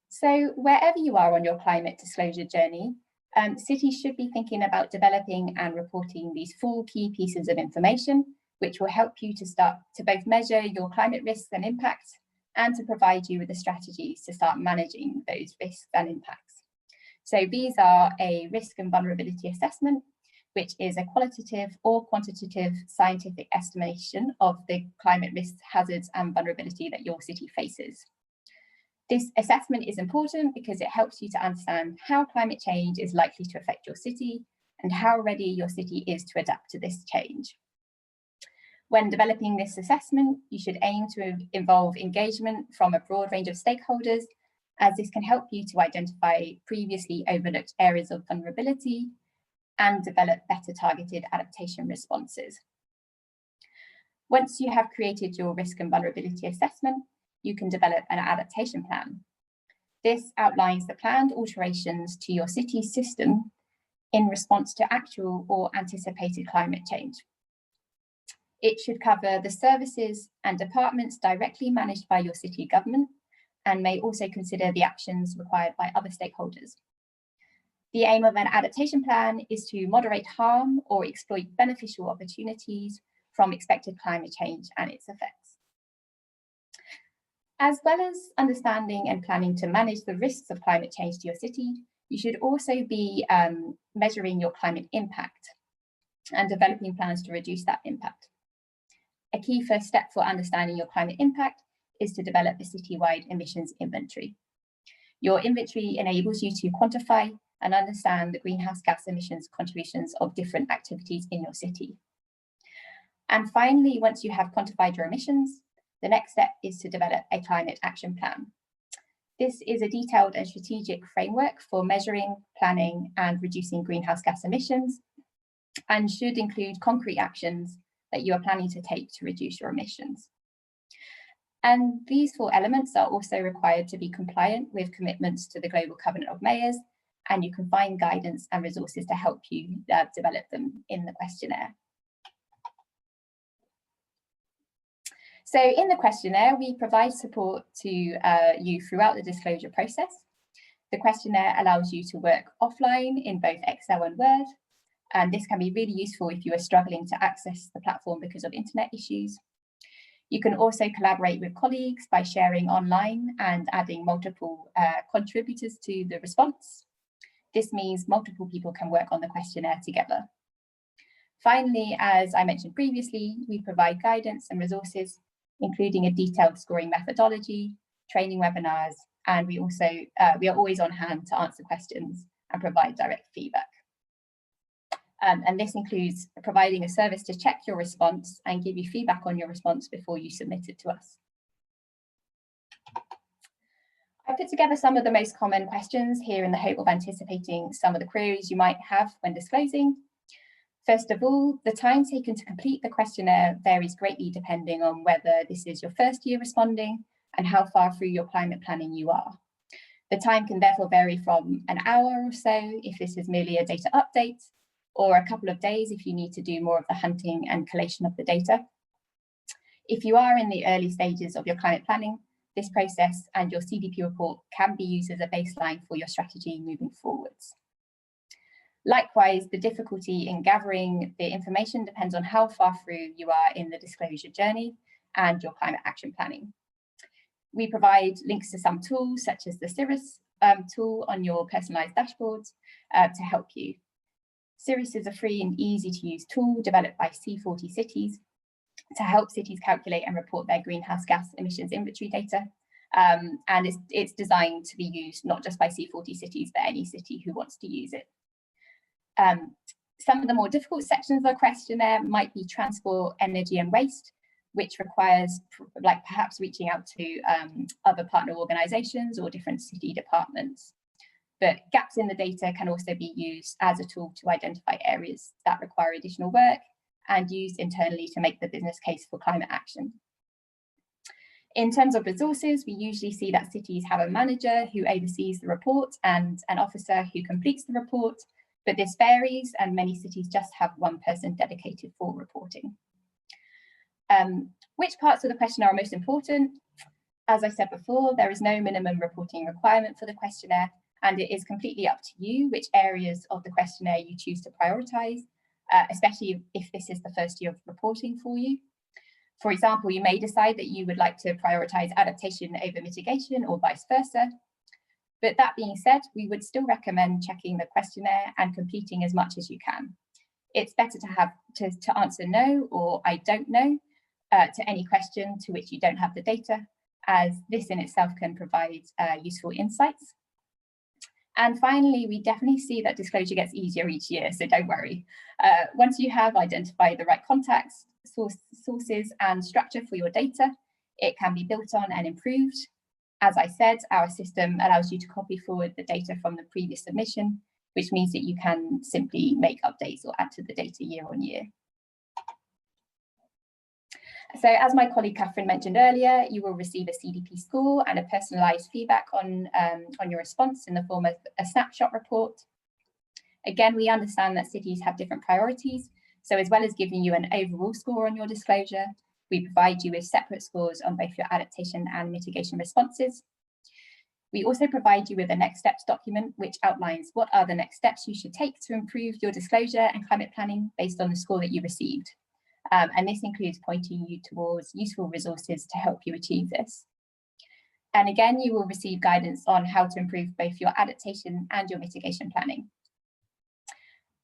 So wherever you are on your climate disclosure journey, cities should be thinking about developing and reporting these 4 key pieces of information, which will help you to start to both measure your climate risks and impacts, and to provide you with the strategies to start managing those risks and impacts. So these are a risk and vulnerability assessment, which is a qualitative or quantitative scientific estimation of the climate risks, hazards, and vulnerability that your city faces. This assessment is important because it helps you to understand how climate change is likely to affect your city and how ready your city is to adapt to this change. When developing this assessment, you should aim to involve engagement from a broad range of stakeholders, as this can help you to identify previously overlooked areas of vulnerability and develop better targeted adaptation responses. Once you have created your risk and vulnerability assessment, you can develop an adaptation plan. This outlines the planned alterations to your city's system in response to actual or anticipated climate change. It should cover the services and departments directly managed by your city government, and may also consider the actions required by other stakeholders. The aim of an adaptation plan is to moderate harm or exploit beneficial opportunities from expected climate change and its effects. As well as understanding and planning to manage the risks of climate change to your city, you should also be measuring your climate impact and developing plans to reduce that impact. A key first step for understanding your climate impact is to develop a citywide emissions inventory. Your inventory enables you to quantify and understand the greenhouse gas emissions contributions of different activities in your city. And finally, once you have quantified your emissions, the next step is to develop a climate action plan. This is a detailed and strategic framework for measuring, planning, and reducing greenhouse gas emissions, and should include concrete actions that you are planning to take to reduce your emissions. And these 4 elements are also required to be compliant with commitments to the Global Covenant of Mayors, and you can find guidance and resources to help you develop them in the questionnaire. So in the questionnaire, we provide support to you throughout the disclosure process. The questionnaire allows you to work offline in both Excel and Word, and this can be really useful if you are struggling to access the platform because of internet issues. You can also collaborate with colleagues by sharing online and adding multiple contributors to the response. This means multiple people can work on the questionnaire together. Finally, as I mentioned previously, we provide guidance and resources, including a detailed scoring methodology, training webinars, and we are always on hand to answer questions and provide direct feedback. And this includes providing a service to check your response and give you feedback on your response before you submit it to us. I put together some of the most common questions here in the hope of anticipating some of the queries you might have when disclosing. First of all, the time taken to complete the questionnaire varies greatly depending on whether this is your first year responding and how far through your climate planning you are. The time can therefore vary from an hour or so if this is merely a data update, or a couple of days if you need to do more of the hunting and collation of the data. If you are in the early stages of your climate planning, this process and your CDP report can be used as a baseline for your strategy moving forwards. Likewise, the difficulty in gathering the information depends on how far through you are in the disclosure journey and your climate action planning. We provide links to some tools such as the Cirrus tool on your personalized dashboards to help you. Cirrus is a free and easy to use tool developed by C40 cities to help cities calculate and report their greenhouse gas emissions inventory data. And it's designed to be used not just by C40 cities, but any city who wants to use it. Some of the more difficult sections of the questionnaire might be transport, energy and waste, which requires perhaps reaching out to other partner organisations or different city departments. But gaps in the data can also be used as a tool to identify areas that require additional work and used internally to make the business case for climate action. In terms of resources, we usually see that cities have a manager who oversees the report and an officer who completes the report, but this varies and many cities just have one person dedicated for reporting. Which parts of the questionnaire are most important? As I said before, there is no minimum reporting requirement for the questionnaire, and it is completely up to you which areas of the questionnaire you choose to prioritise, especially if this is the first year of reporting for you. For example, you may decide that you would like to prioritise adaptation over mitigation or vice versa. But that being said, we would still recommend checking the questionnaire and completing as much as you can. It's better to answer no or I don't know to any question to which you don't have the data, as this in itself can provide useful insights. And finally, we definitely see that disclosure gets easier each year, so don't worry. Once you have identified the right contacts, sources and structure for your data, it can be built on and improved. As I said, our system allows you to copy forward the data from the previous submission, which means that you can simply make updates or add to the data year on year. So as my colleague Catherine mentioned earlier, you will receive a CDP score and a personalised feedback on your response in the form of a snapshot report. Again, we understand that cities have different priorities, so as well as giving you an overall score on your disclosure, we provide you with separate scores on both your adaptation and mitigation responses. We also provide you with a next steps document, which outlines what are the next steps you should take to improve your disclosure and climate planning based on the score that you received. And this includes pointing you towards useful resources to help you achieve this. And again, you will receive guidance on how to improve both your adaptation and your mitigation planning.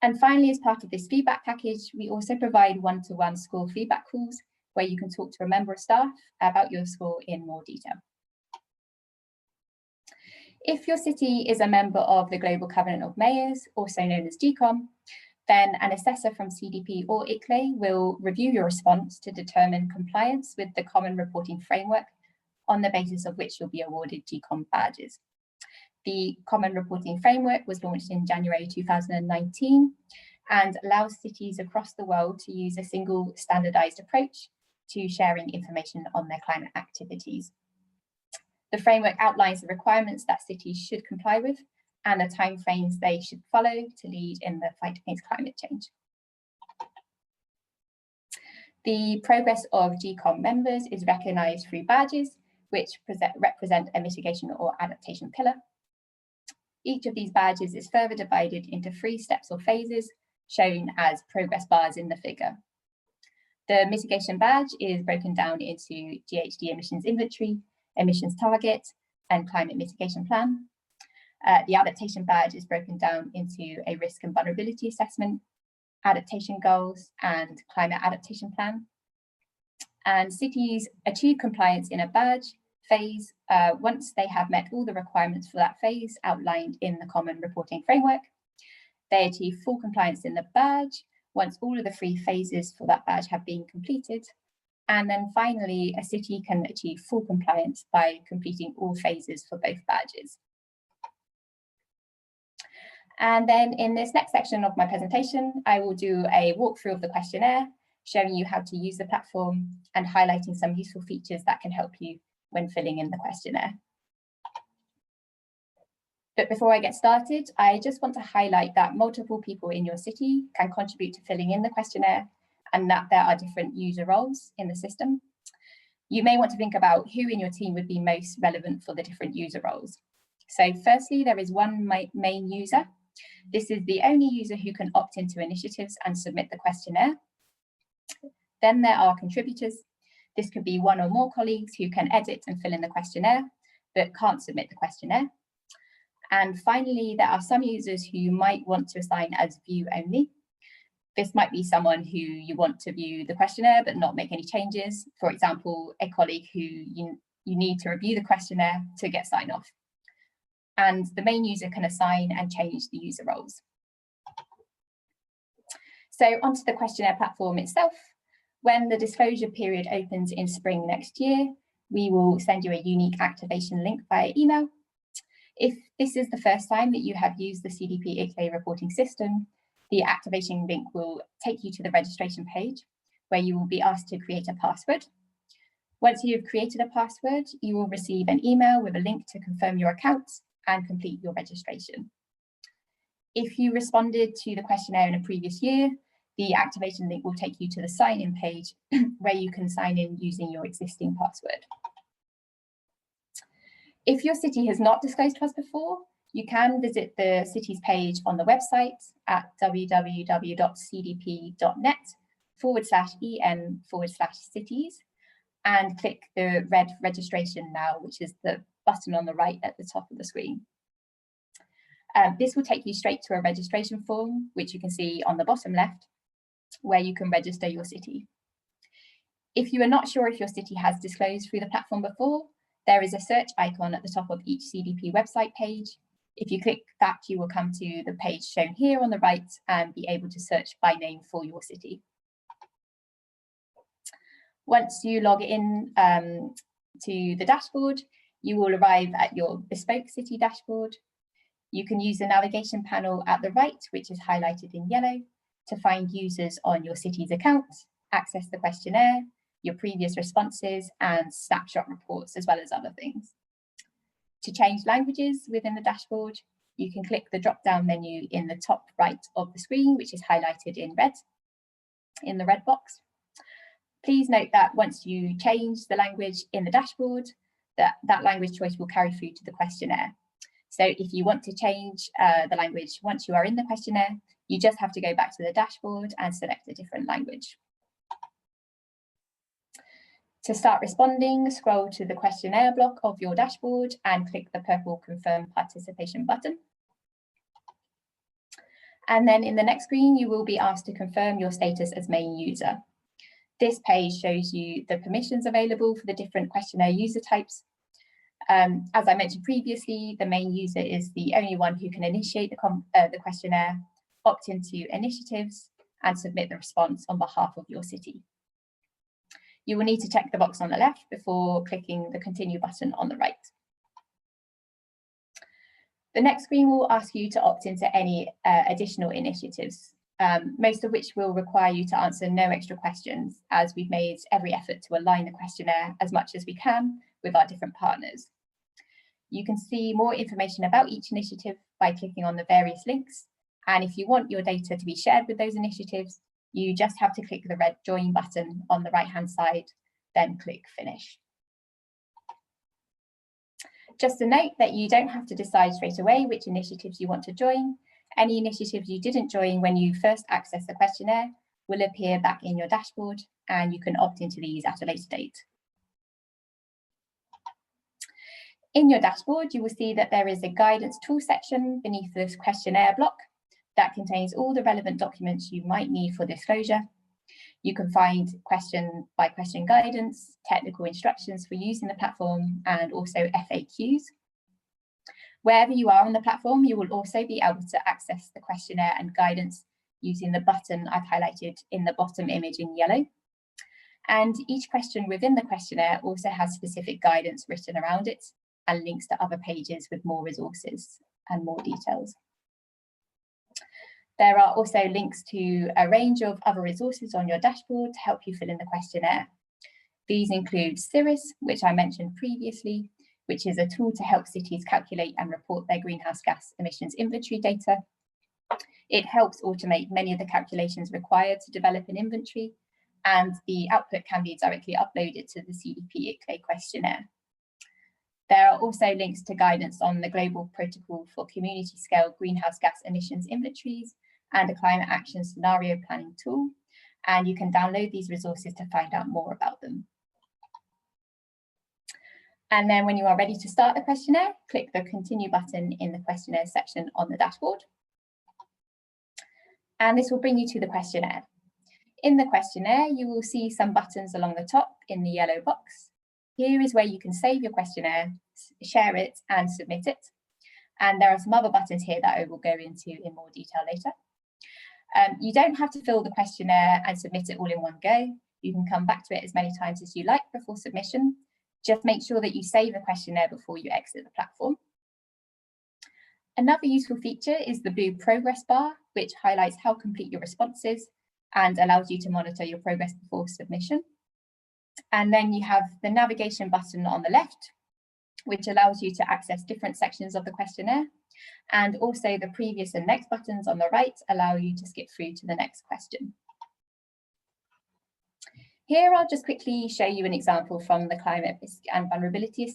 And finally, as part of this feedback package, we also provide one-to-one school feedback calls where you can talk to a member of staff about your score in more detail. If your city is a member of the Global Covenant of Mayors, also known as GCOM, then an assessor from CDP or ICLEI will review your response to determine compliance with the Common Reporting Framework, on the basis of which you'll be awarded GCOM badges. The Common Reporting Framework was launched in January 2019 and allows cities across the world to use a single standardized approach to sharing information on their climate activities. The framework outlines the requirements that cities should comply with and the timeframes they should follow to lead in the fight against climate change. The progress of GCOM members is recognised through badges, which represent a mitigation or adaptation pillar. Each of these badges is further divided into 3 steps or phases, shown as progress bars in the figure. The mitigation badge is broken down into GHG emissions inventory, emissions target, and climate mitigation plan. The adaptation badge is broken down into a risk and vulnerability assessment, adaptation goals, and climate adaptation plan. And cities achieve compliance in a badge phase once they have met all the requirements for that phase outlined in the Common Reporting Framework. They achieve full compliance in the badge once all of the 3 phases for that badge have been completed. And then finally, a city can achieve full compliance by completing all phases for both badges. And then in this next section of my presentation, I will do a walkthrough of the questionnaire, showing you how to use the platform and highlighting some useful features that can help you when filling in the questionnaire. But before I get started, I just want to highlight that multiple people in your city can contribute to filling in the questionnaire, and that there are different user roles in the system. You may want to think about who in your team would be most relevant for the different user roles. So firstly, there is one main user. This is the only user who can opt into initiatives and submit the questionnaire. Then there are contributors. This could be 1 or more colleagues who can edit and fill in the questionnaire, but can't submit the questionnaire. And finally, there are some users who you might want to assign as view only. This might be someone who you want to view the questionnaire but not make any changes. For example, a colleague who you need to review the questionnaire to get sign off. And the main user can assign and change the user roles. So onto the questionnaire platform itself. When the disclosure period opens in spring next year, we will send you a unique activation link via email. If this is the first time that you have used the CDP ICLEI reporting system, the activation link will take you to the registration page, where you will be asked to create a password. Once you've created a password, you will receive an email with a link to confirm your account and complete your registration. If you responded to the questionnaire in a previous year, the activation link will take you to the sign-in page where you can sign in using your existing password. If your city has not disclosed to us before, you can visit the city's page on the website at www.cdp.net/en/cities and click the red registration now, which is the button on the right at the top of the screen. This will take you straight to a registration form, which you can see on the bottom left, where you can register your city. If you are not sure if your city has disclosed through the platform before, there is a search icon at the top of each CDP website page. If you click that, you will come to the page shown here on the right and be able to search by name for your city. Once you log in to the dashboard, you will arrive at your bespoke city dashboard. You can use the navigation panel at the right, which is highlighted in yellow, to find users on your city's account, access the questionnaire, your previous responses, and snapshot reports, as well as other things. To change languages within the dashboard, you can click the drop-down menu in the top right of the screen, which is highlighted in red, in the red box. Please note that once you change the language in the dashboard, that language choice will carry through to the questionnaire. So if you want to change the language once you are in the questionnaire, you just have to go back to the dashboard and select a different language. To start responding, scroll to the questionnaire block of your dashboard and click the purple Confirm Participation button. And then in the next screen, you will be asked to confirm your status as main user. This page shows you the permissions available for the different questionnaire user types. As I mentioned previously, the main user is the only one who can initiate the questionnaire, opt into initiatives, and submit the response on behalf of your city. You will need to check the box on the left before clicking the continue button on the right. The next screen will ask you to opt into any additional initiatives, most of which will require you to answer no extra questions, as we've made every effort to align the questionnaire as much as we can with our different partners. You can see more information about each initiative by clicking on the various links. And if you want your data to be shared with those initiatives, you just have to click the red join button on the right-hand side, then click finish. Just a note that you don't have to decide straight away which initiatives you want to join. Any initiatives you didn't join when you first accessed the questionnaire will appear back in your dashboard, and you can opt into these at a later date. In your dashboard, you will see that there is a guidance tool section beneath this questionnaire block that contains all the relevant documents you might need for disclosure. You can find question by question guidance, technical instructions for using the platform, and also FAQs. Wherever you are on the platform, you will also be able to access the questionnaire and guidance using the button I've highlighted in the bottom image in yellow. And each question within the questionnaire also has specific guidance written around it and links to other pages with more resources and more details. There are also links to a range of other resources on your dashboard to help you fill in the questionnaire. These include CIRIS, which I mentioned previously, which is a tool to help cities calculate and report their greenhouse gas emissions inventory data. It helps automate many of the calculations required to develop an inventory, and the output can be directly uploaded to the CDP ICLEI questionnaire. There are also links to guidance on the Global Protocol for Community Scale Greenhouse Gas Emissions Inventories and a Climate Action Scenario Planning tool, and you can download these resources to find out more about them. And then when you are ready to start the questionnaire, click the continue button in the questionnaire section on the dashboard. And this will bring you to the questionnaire. In the questionnaire, you will see some buttons along the top in the yellow box. Here is where you can save your questionnaire, share it, and submit it. And there are some other buttons here that I will go into in more detail later. You don't have to fill the questionnaire and submit it all in one go. You can come back to it as many times as you like before submission. Just make sure that you save the questionnaire before you exit the platform. Another useful feature is the blue progress bar, which highlights how complete your response is and allows you to monitor your progress before submission. And then you have the navigation button on the left, which allows you to access different sections of the questionnaire. And also the previous and next buttons on the right allow you to skip through to the next question. Here, I'll just quickly show you an example from the climate risk and vulnerability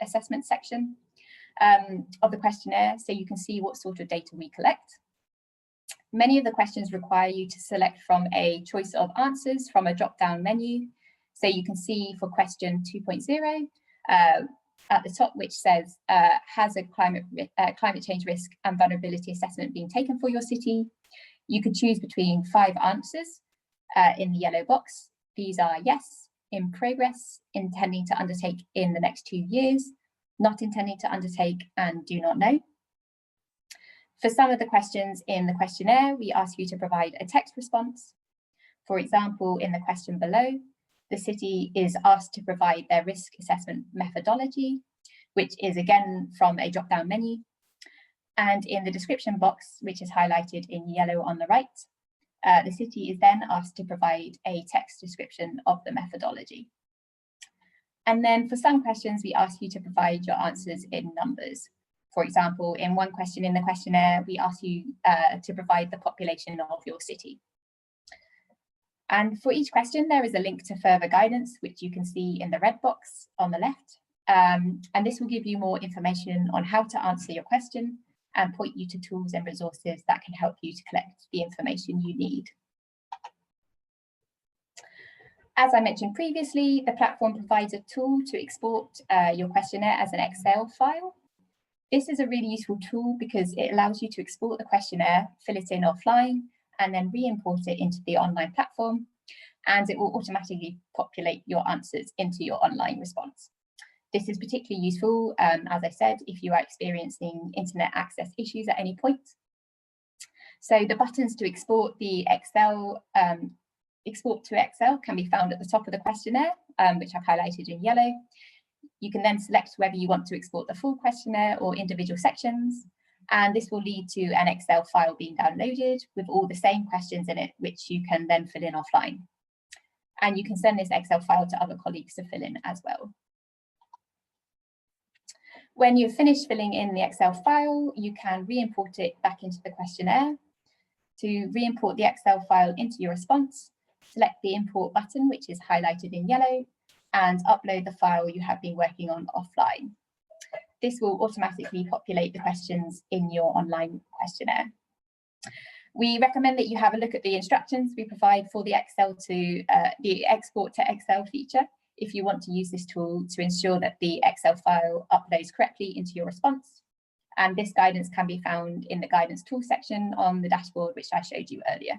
assessment section of the questionnaire, so you can see what sort of data we collect. Many of the questions require you to select from a choice of answers from a drop-down menu. So you can see for question 2.0 at the top, which says, has a climate change risk and vulnerability assessment been taken for your city? You could choose between 5 answers in the yellow box. These are yes, in progress, intending to undertake in the next 2 years, not intending to undertake, and do not know. For some of the questions in the questionnaire, we ask you to provide a text response. For example, in the question below, the city is asked to provide their risk assessment methodology, which is again from a drop-down menu. And in the description box, which is highlighted in yellow on the right, the city is then asked to provide a text description of the methodology. And then for some questions, we ask you to provide your answers in numbers. For example, in one question in the questionnaire, we ask you to provide the population of your city. And for each question, there is a link to further guidance, which you can see in the red box on the left. And this will give you more information on how to answer your question and point you to tools and resources that can help you to collect the information you need. As I mentioned previously, the platform provides a tool to export your questionnaire as an Excel file. This is a really useful tool because it allows you to export the questionnaire, fill it in offline, and then re-import it into the online platform. and it will automatically populate your answers into your online response. This is particularly useful, as I said, if you are experiencing internet access issues at any point. So the buttons to export to Excel can be found at the top of the questionnaire, which I've highlighted in yellow. You can then select whether you want to export the full questionnaire or individual sections, and this will lead to an Excel file being downloaded with all the same questions in it, which you can then fill in offline. And you can send this Excel file to other colleagues to fill in as well. When you've finished filling in the Excel file, you can re-import it back into the questionnaire. To re-import the Excel file into your response, select the import button, which is highlighted in yellow, and upload the file you have been working on offline. This will automatically populate the questions in your online questionnaire. We recommend that you have a look at the instructions we provide for the the export to Excel feature if you want to use this tool to ensure that the Excel file uploads correctly into your response. And this guidance can be found in the guidance tool section on the dashboard, which I showed you earlier.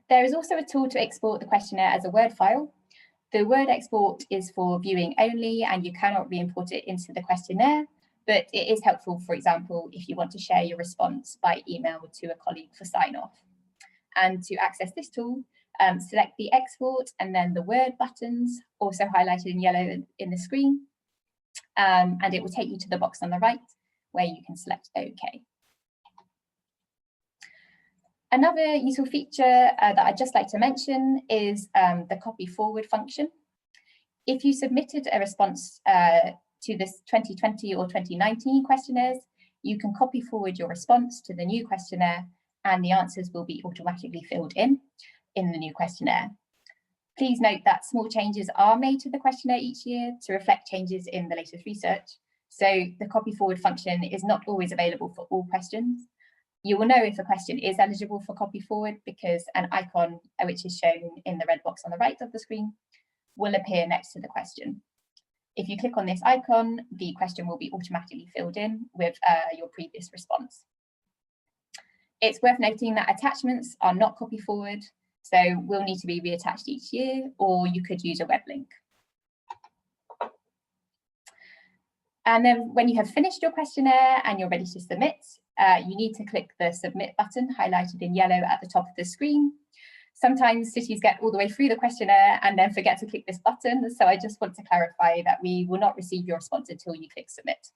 There is also a tool to export the questionnaire as a Word file. The Word export is for viewing only, and you cannot re-import it into the questionnaire, but it is helpful, for example, if you want to share your response by email to a colleague for sign-off. And to access this tool, select the export and then the Word buttons, also highlighted in yellow in the screen, and it will take you to the box on the right where you can select OK. Another useful feature that I'd just like to mention is the copy forward function. If you submitted a response to this 2020 or 2019 questionnaires, you can copy forward your response to the new questionnaire, and the answers will be automatically filled in the new questionnaire. Please note that small changes are made to the questionnaire each year to reflect changes in the latest research. So the copy forward function is not always available for all questions. You will know if a question is eligible for copy forward because an icon, which is shown in the red box on the right of the screen, will appear next to the question. If you click on this icon, the question will be automatically filled in with your previous response. It's worth noting that attachments are not copy forward, so will need to be reattached each year, or you could use a web link. And then when you have finished your questionnaire and you're ready to submit, you need to click the submit button highlighted in yellow at the top of the screen. Sometimes cities get all the way through the questionnaire and then forget to click this button. So I just want to clarify that we will not receive your response until you click submit.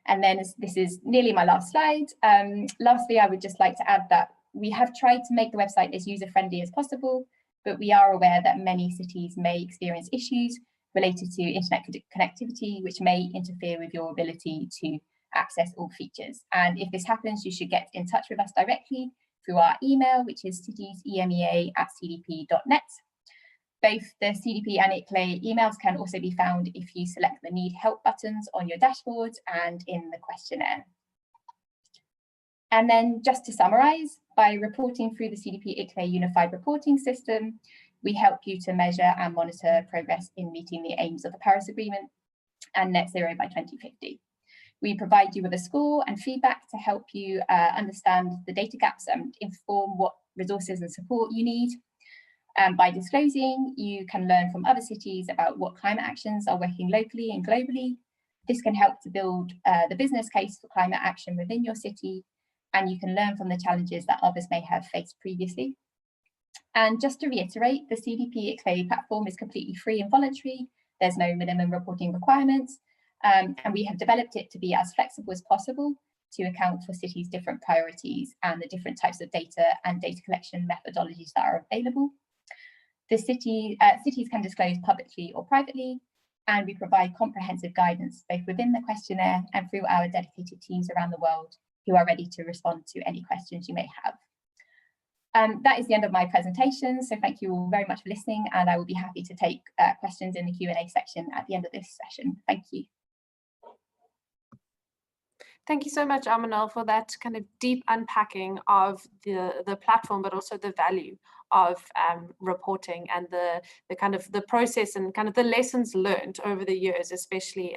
And then this is nearly my last slide. Lastly, I would just like to add that we have tried to make the website as user-friendly as possible, but we are aware that many cities may experience issues related to internet connectivity, which may interfere with your ability to access all features. And if this happens, you should get in touch with us directly through our email, which is citiesEMEA@cdp.net. Both the CDP and ICLEI emails can also be found if you select the Need Help buttons on your dashboard and in the questionnaire. And then just to summarize, by reporting through the CDP-ICLEI Unified Reporting System, we help you to measure and monitor progress in meeting the aims of the Paris Agreement and net zero by 2050. We provide you with a score and feedback to help you understand the data gaps and inform what resources and support you need. By disclosing, you can learn from other cities about what climate actions are working locally and globally. This can help to build the business case for climate action within your city, and you can learn from the challenges that others may have faced previously. And just to reiterate, the CDP-ICLEI platform is completely free and voluntary. There's no minimum reporting requirements, and we have developed it to be as flexible as possible to account for cities' different priorities and the different types of data and data collection methodologies that are available. The cities can disclose publicly or privately, and we provide comprehensive guidance both within the questionnaire and through our dedicated teams around the world who are ready to respond to any questions you may have. That is the end of my presentation, so thank you all very much for listening, and I will be happy to take questions in the Q&A section at the end of this session. Thank you. Thank you so much, Amanal, for that kind of deep unpacking of the platform, but also the value of reporting and the kind of the process and kind of the lessons learned over the years, especially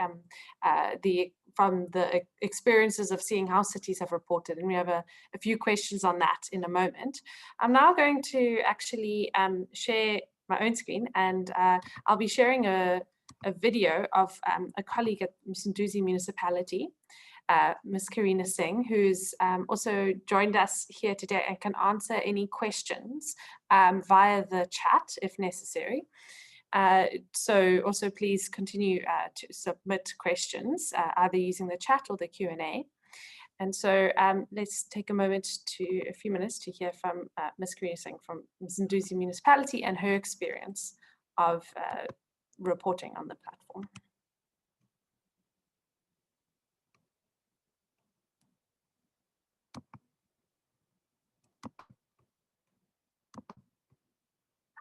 from the experiences of seeing how cities have reported, and we have a few questions on that in a moment. I'm now going to actually share my own screen, and I'll be sharing a video of a colleague at Msunduzi Municipality, Ms. Karina Singh, who's also joined us here today and can answer any questions via the chat if necessary. So also please continue to submit questions either using the chat or the Q&A. And so let's take a few minutes to hear from Ms. Karina Singh from Msunduzi Municipality and her experience of reporting on the platform.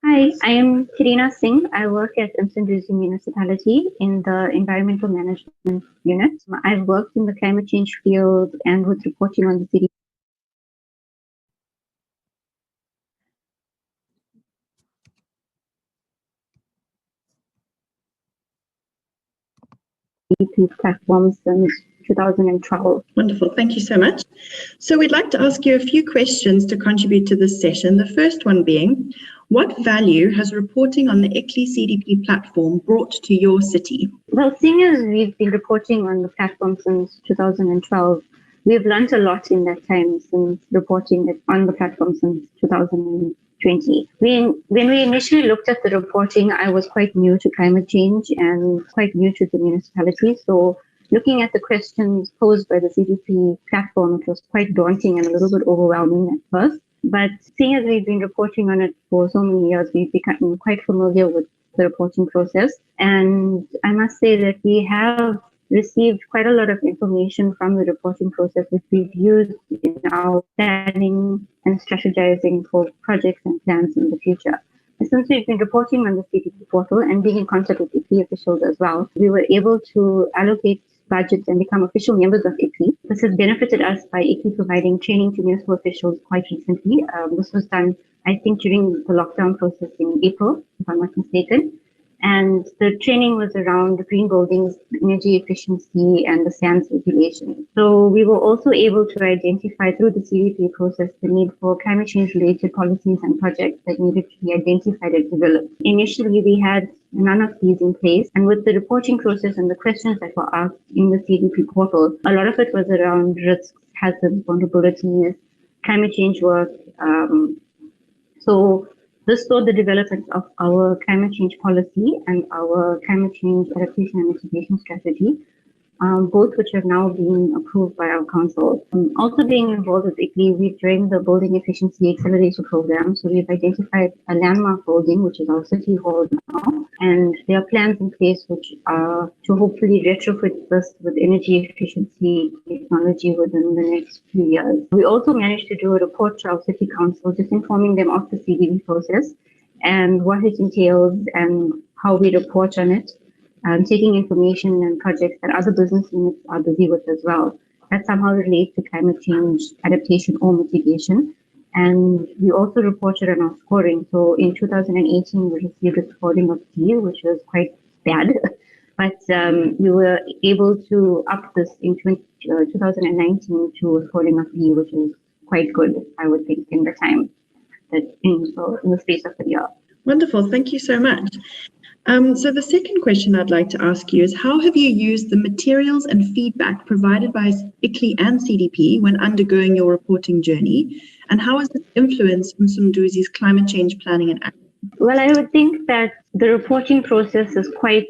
Hi, I am Karina Singh. I work at Msunduzi Municipality in the Environmental Management Unit. I've worked in the climate change field and with reporting on the CDP platform since 2012. Wonderful, thank you so much. So we'd like to ask you a few questions to contribute to this session. The first one being, what value has reporting on the ICLEI-CDP platform brought to your city? Well, seeing as we've been reporting on the platform since 2012, we've learned a lot in that time since reporting on the platform since 2020. When we initially looked at the reporting, I was quite new to climate change and quite new to the municipality. So looking at the questions posed by the CDP platform, it was quite daunting and a little bit overwhelming at first. But seeing as we've been reporting on it for so many years, we've become quite familiar with the reporting process. And I must say that we have received quite a lot of information from the reporting process, which we've used in our planning and strategizing for projects and plans in the future. Since we've been reporting on the CDP portal and being in contact with ICLEI officials as well, we were able to allocate budgets and become official members of ICLEI. This has benefited us by ICLEI providing training to municipal officials quite recently. This was done, I think, during the lockdown process in April, if I'm not mistaken. And the training was around green buildings, energy efficiency, and the SANS regulation. So we were also able to identify through the CDP process the need for climate change related policies and projects that needed to be identified and developed. Initially, we had none of these in place. And with the reporting process and the questions that were asked in the CDP portal, a lot of it was around risks, hazards, vulnerabilities, climate change work. So this saw the development of our climate change policy and our climate change adaptation and mitigation strategy, both which have now been approved by our council. Also being involved with ICLEI, we've joined the Building Efficiency Accelerator Program. So we've identified a landmark building, which is our city hall now, and there are plans in place which are to hopefully retrofit this with energy efficiency technology within the next few years. We also managed to do a report to our city council, just informing them of the CDP process and what it entails and how we report on it. Taking information and projects that other business units are busy with as well, that somehow relate to climate change adaptation or mitigation. And we also reported on our scoring. So in 2018, we received a scoring of D, which was quite bad. But we were able to up this in 2019 to a scoring of D, which is quite good, I would think, in the time that in the space of a year. Wonderful, thank you so much. So the second question I'd like to ask you is, how have you used the materials and feedback provided by ICLEI and CDP when undergoing your reporting journey? And how has this influenced Msunduzi's climate change planning and action? Well, I would think that the reporting process is quite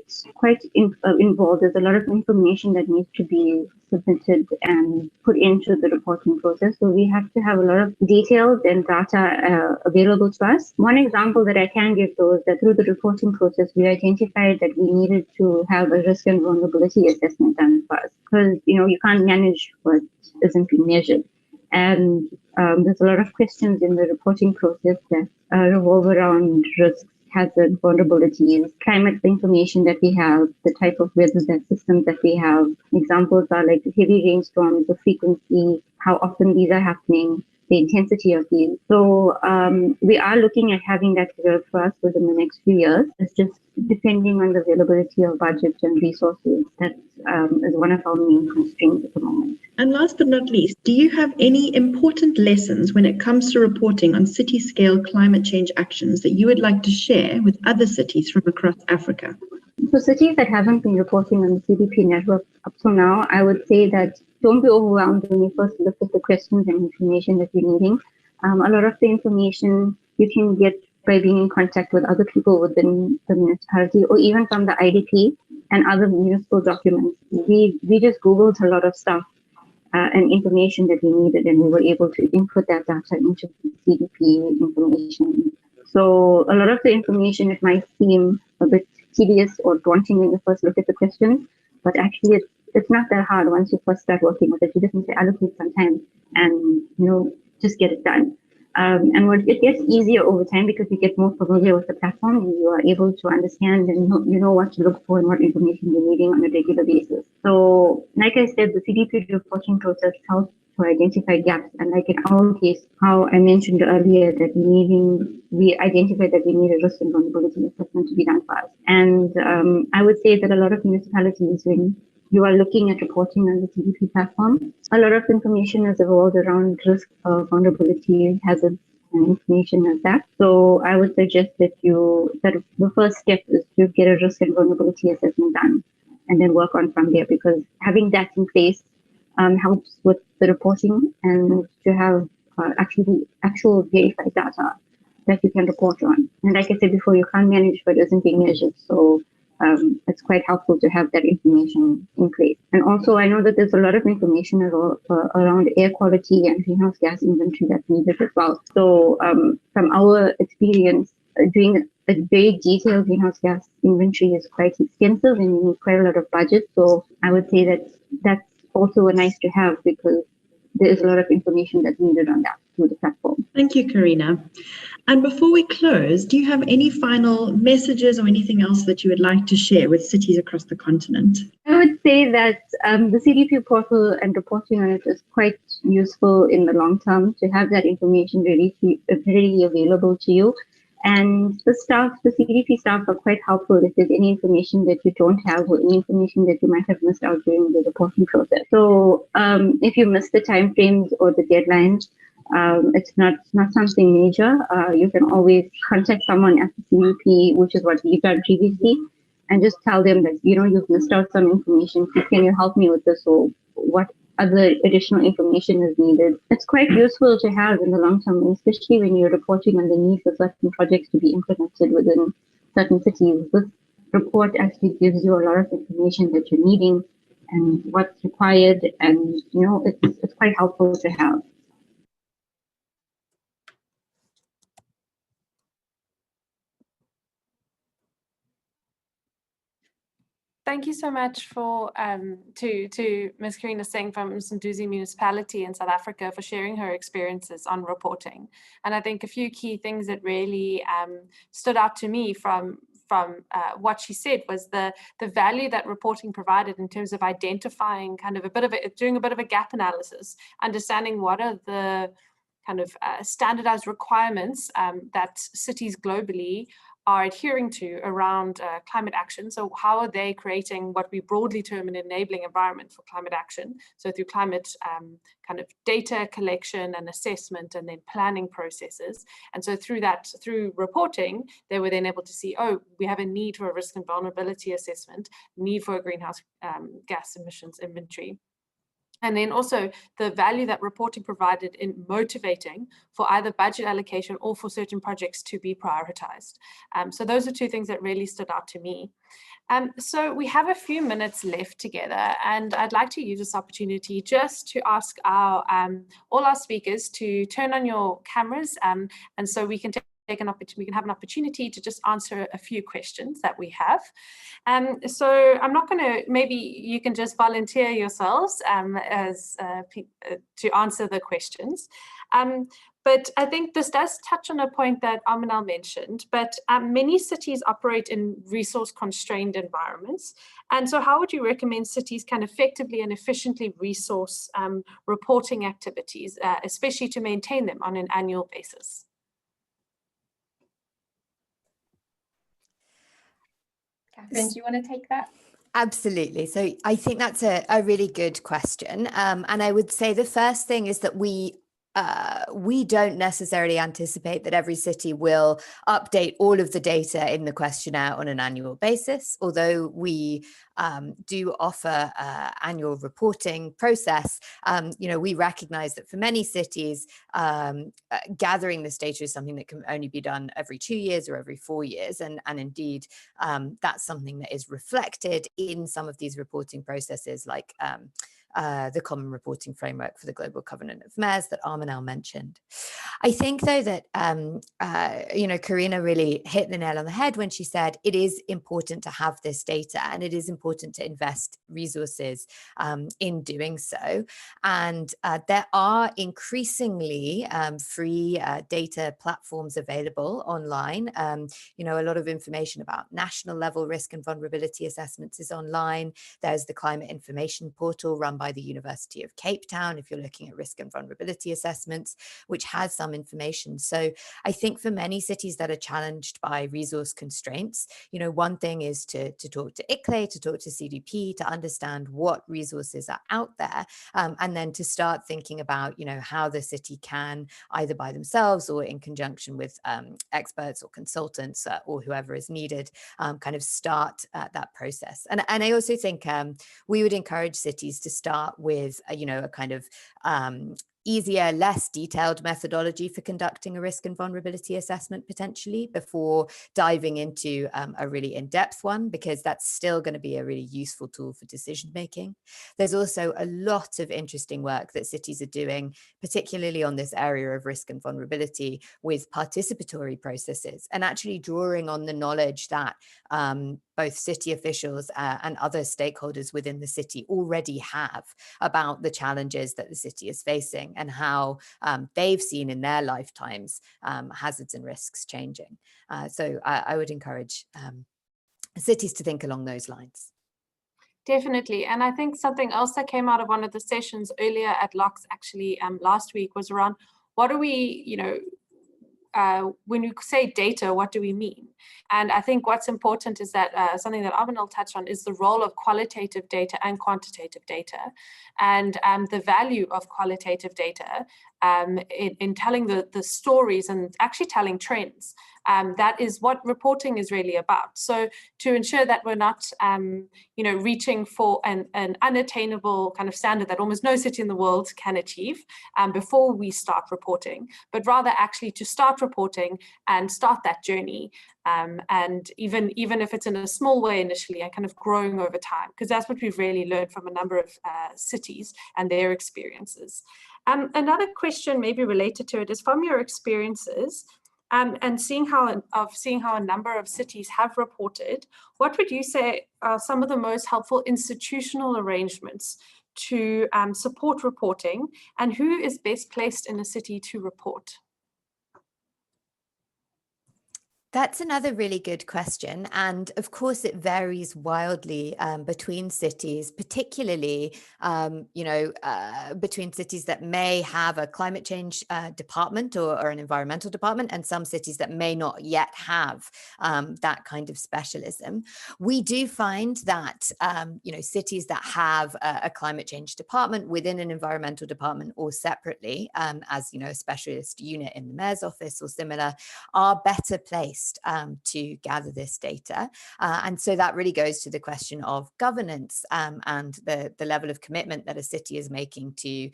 involved. There's a lot of information that needs to be submitted and put into the reporting process. So we have to have a lot of details and data available to us. One example that I can give, though, is that through the reporting process, we identified that we needed to have a risk and vulnerability assessment done first, because you can't manage what isn't being measured. And there's a lot of questions in the reporting process that revolve around risks, hazards, vulnerabilities, climate information that we have, the type of weather systems that we have. Examples are like heavy rainstorms, the frequency, how often these are happening, the intensity of these. So we are looking at having that developed for us within the next few years. It's just depending on the availability of budget and resources. That is one of our main constraints at the moment. And last but not least, do you have any important lessons when it comes to reporting on city-scale climate change actions that you would like to share with other cities from across Africa? For cities that haven't been reporting on the CDP network up to now, I would say that don't be overwhelmed when you first look at the questions and information that you're needing. A lot of the information you can get by being in contact with other people within the municipality or even from the IDP and other municipal documents. We just Googled a lot of stuff and information that we needed, and we were able to input that data into the CDP information. So a lot of the information, it might seem a bit tedious or daunting when you first look at the questions, but actually it's not that hard once you first start working with it. You just need to allocate some time and just get it done. And it gets easier over time because you get more familiar with the platform and you are able to understand and you know what to look for and what information you're needing on a regular basis. So like I said, the CDP reporting process helps to identify gaps. And like in our case, how I mentioned earlier that we identified that we need a risk and vulnerability assessment to be done for us. And I would say that a lot of municipalities, when you are looking at reporting on the CDP platform, a lot of information is evolved around risk, vulnerability, hazards, and information like that. So I would suggest that the first step is to get a risk and vulnerability assessment done and then work on from there, because having that in place helps with the reporting and to have actual verified data that you can report on. And like I said before, you can't manage what isn't being measured. So it's quite helpful to have that information in place. And also, I know that there's a lot of information around air quality and greenhouse gas inventory that's needed as well. So from our experience, doing a very detailed greenhouse gas inventory is quite extensive and you need quite a lot of budget. So I would say that that's also a nice to have because there is a lot of information that's needed on that through the platform. Thank you, Karina. And before we close, do you have any final messages or anything else that you would like to share with cities across the continent? I would say that the CDP portal and reporting on it is quite useful in the long term to have that information readily available to you. And the CDP staff are quite helpful if there's any information that you don't have or any information that you might have missed out during the reporting process. So if you miss the timeframes or the deadlines, it's not something major. You can always contact someone at the CDP, which is what we've done previously, and just tell them that, you've missed out some information. Please, can you help me with this, or what other additional information is needed? It's quite useful to have in the long term, especially when you're reporting on the need for certain projects to be implemented within certain cities. This report actually gives you a lot of information that you're needing and what's required, and it's quite helpful to have. Thank you so much for to Ms. Karina Singh from Msunduzi Municipality in South Africa for sharing her experiences on reporting. And I think a few key things that really stood out to me from what she said was the value that reporting provided in terms of identifying doing a bit of a gap analysis, understanding what are the kind of standardized requirements that cities globally are adhering to around climate action. So how are they creating what we broadly term an enabling environment for climate action? So through climate kind of data collection and assessment and then planning processes. And so through reporting, they were then able to see, oh, we have a need for a risk and vulnerability assessment, need for a greenhouse gas emissions inventory. And then also the value that reporting provided in motivating for either budget allocation or for certain projects to be prioritized. So those are two things that really stood out to me. So we have a few minutes left together, and I'd like to use this opportunity just to ask all our speakers to turn on your cameras, and so we can have an opportunity to just answer a few questions that we have. So I'm not going to, maybe you can just volunteer yourselves to answer the questions. But I think this does touch on a point that Aminal mentioned, but many cities operate in resource-constrained environments. And so how would you recommend cities can effectively and efficiently resource reporting activities, especially to maintain them on an annual basis? Catherine, do you want to take that? Absolutely. So I think that's a really good question. And I would say the first thing is that we don't necessarily anticipate that every city will update all of the data in the questionnaire on an annual basis, although we do offer annual reporting process. We recognize that for many cities, gathering this data is something that can only be done every 2 years or every 4 years. And indeed, that's something that is reflected in some of these reporting processes, like the Common Reporting Framework for the Global Covenant of Mayors that Aminal mentioned. I think, though, that, Karina really hit the nail on the head when she said it is important to have this data and it is important to invest resources in doing so. And there are increasingly free data platforms available online. A lot of information about national level risk and vulnerability assessments is online. There's the Climate Information Portal run by the University of Cape Town, if you're looking at risk and vulnerability assessments, which has some information. So I think for many cities that are challenged by resource constraints, one thing is to talk to ICLEI, to talk to CDP, to understand what resources are out there, and then to start thinking about, how the city can, either by themselves or in conjunction with experts or consultants or whoever is needed, kind of start that process. And I also think we would encourage cities to start with, a kind of easier, less detailed methodology for conducting a risk and vulnerability assessment potentially before diving into a really in-depth one, because that's still going to be a really useful tool for decision making. There's also a lot of interesting work that cities are doing, particularly on this area of risk and vulnerability, with participatory processes and actually drawing on the knowledge that both city officials and other stakeholders within the city already have about the challenges that the city is facing and how they've seen in their lifetimes hazards and risks changing. So I would encourage cities to think along those lines. Definitely. And I think something else that came out of one of the sessions earlier at LOCS actually last week was around what do we, when we say data, what do we mean? And I think what's important is that something that Aminal touched on is the role of qualitative data and quantitative data, and the value of qualitative data in telling the stories and actually telling trends. That is what reporting is really about. So to ensure that we're not, reaching for an unattainable kind of standard that almost no city in the world can achieve before we start reporting, but rather actually to start reporting and start that journey. And even if it's in a small way initially and kind of growing over time, because that's what we've really learned from a number of cities and their experiences. Another question maybe related to it is, from your experiences, and seeing how a number of cities have reported, what would you say are some of the most helpful institutional arrangements to support reporting, and who is best placed in a city to report? That's another really good question. And of course, it varies wildly between cities, particularly, between cities that may have a climate change department or an environmental department, and some cities that may not yet have that kind of specialism. We do find that, cities that have a climate change department within an environmental department or separately, as, a specialist unit in the mayor's office or similar, are better placed to gather this data. And so that really goes to the question of governance and the level of commitment that a city is making to,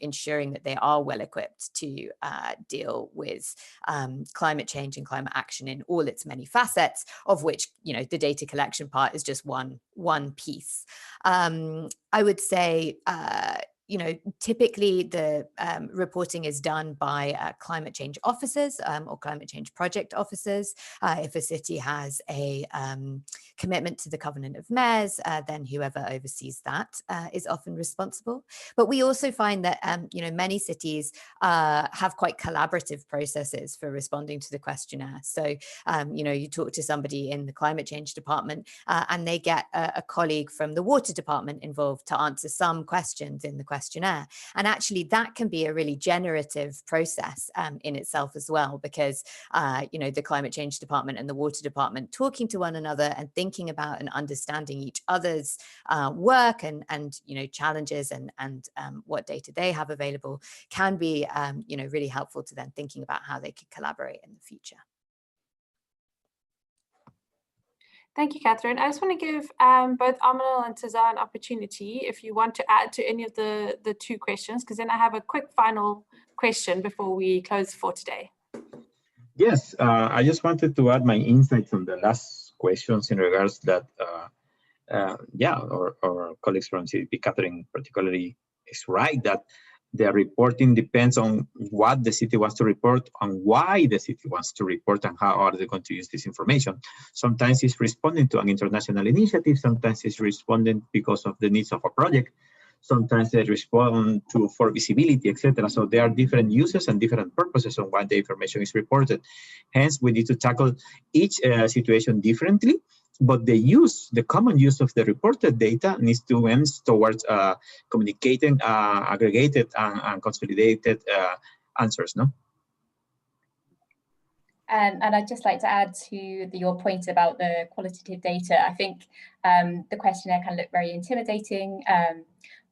ensuring that they are well equipped to deal with climate change and climate action in all its many facets, of which, the data collection part is just one piece. I would say, you know, typically the reporting is done by climate change officers or climate change project officers. If a city has a commitment to the Covenant of Mayors, then whoever oversees that is often responsible. But we also find that, you know, many cities have quite collaborative processes for responding to the questionnaire. So, you know, you talk to somebody in the climate change department and they get a colleague from the water department involved to answer some questions in the questionnaire. And actually that can be a really generative process in itself as well, because, you know, the climate change department and the water department talking to one another and thinking about and understanding each other's work and you know, challenges and what data they have available can be, you know, really helpful to then thinking about how they could collaborate in the future. Thank you, Catherine. I just want to give both Amanal and Tazar an opportunity if you want to add to any of the two questions, because then I have a quick final question before we close for today. Yes, I just wanted to add my insights on the last questions in regards that, yeah, our colleagues from CDP, Catherine particularly, is right that the reporting depends on what the city wants to report, on why the city wants to report, and how are they going to use this information. Sometimes it's responding to an international initiative, sometimes it's responding because of the needs of a project, sometimes they respond for visibility, etc. So there are different uses and different purposes on why the information is reported. Hence, we need to tackle each situation differently, but the common use of the reported data needs to end towards communicating aggregated and consolidated answers, no? And I'd just like to add to your point about the qualitative data. I think the questionnaire can look very intimidating,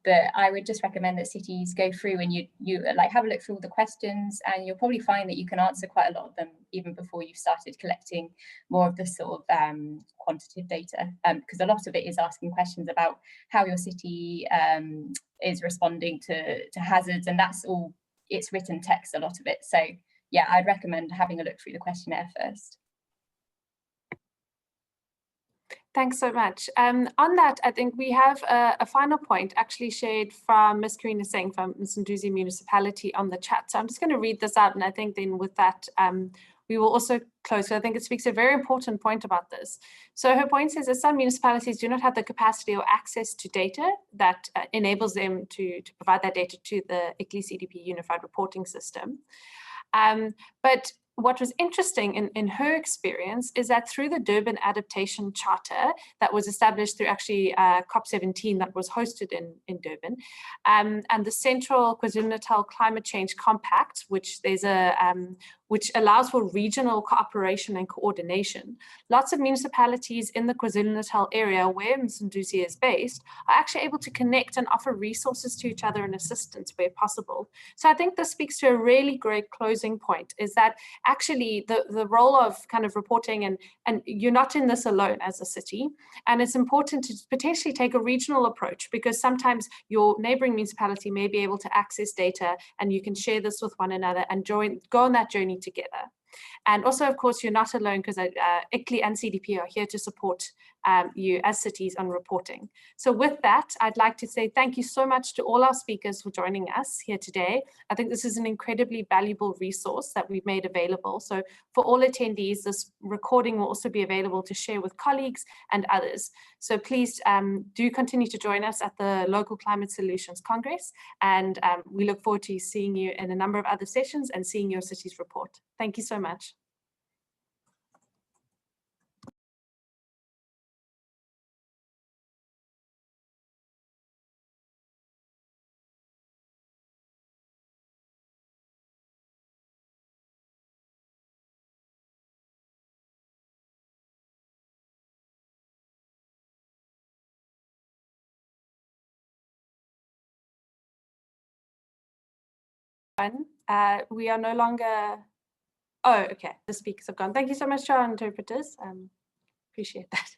but I would just recommend that cities go through and you like have a look through all the questions, and you'll probably find that you can answer quite a lot of them even before you've started collecting more of the sort of quantitative data, because a lot of it is asking questions about how your city is responding to hazards, and that's all, it's written text, a lot of it. So yeah, I'd recommend having a look through the questionnaire first. Thanks so much. On that, I think we have a final point actually shared from Ms. Karina Singh from Msunduzi Municipality on the chat. So I'm just going to read this out, and I think then with that, we will also close. So I think it speaks a very important point about this. So her point says that some municipalities do not have the capacity or access to data that enables them to provide that data to the ICLEI-CDP Unified Reporting System. But what was interesting in her experience is that through the Durban Adaptation Charter that was established through actually COP17 that was hosted in Durban, and the Central KwaZulu-Natal Climate Change Compact, which there's which allows for regional cooperation and coordination. Lots of municipalities in the KwaZulu-Natal area where Msunduzi is based are actually able to connect and offer resources to each other and assistance where possible. So I think this speaks to a really great closing point, is that actually the role of kind of reporting, and you're not in this alone as a city, and it's important to potentially take a regional approach, because sometimes your neighboring municipality may be able to access data and you can share this with one another and go on that journey together. And also, of course, you're not alone, because ICLEI and CDP are here to support you as cities on reporting. So with that, I'd like to say thank you so much to all our speakers for joining us here today. I think this is an incredibly valuable resource that we've made available. So for all attendees, this recording will also be available to share with colleagues and others. So please do continue to join us at the Local Climate Solutions Congress, and we look forward to seeing you in a number of other sessions and seeing your city's report. Thank you so much. We are no longer, oh, okay, the speakers have gone. Thank you so much to our interpreters. Appreciate that.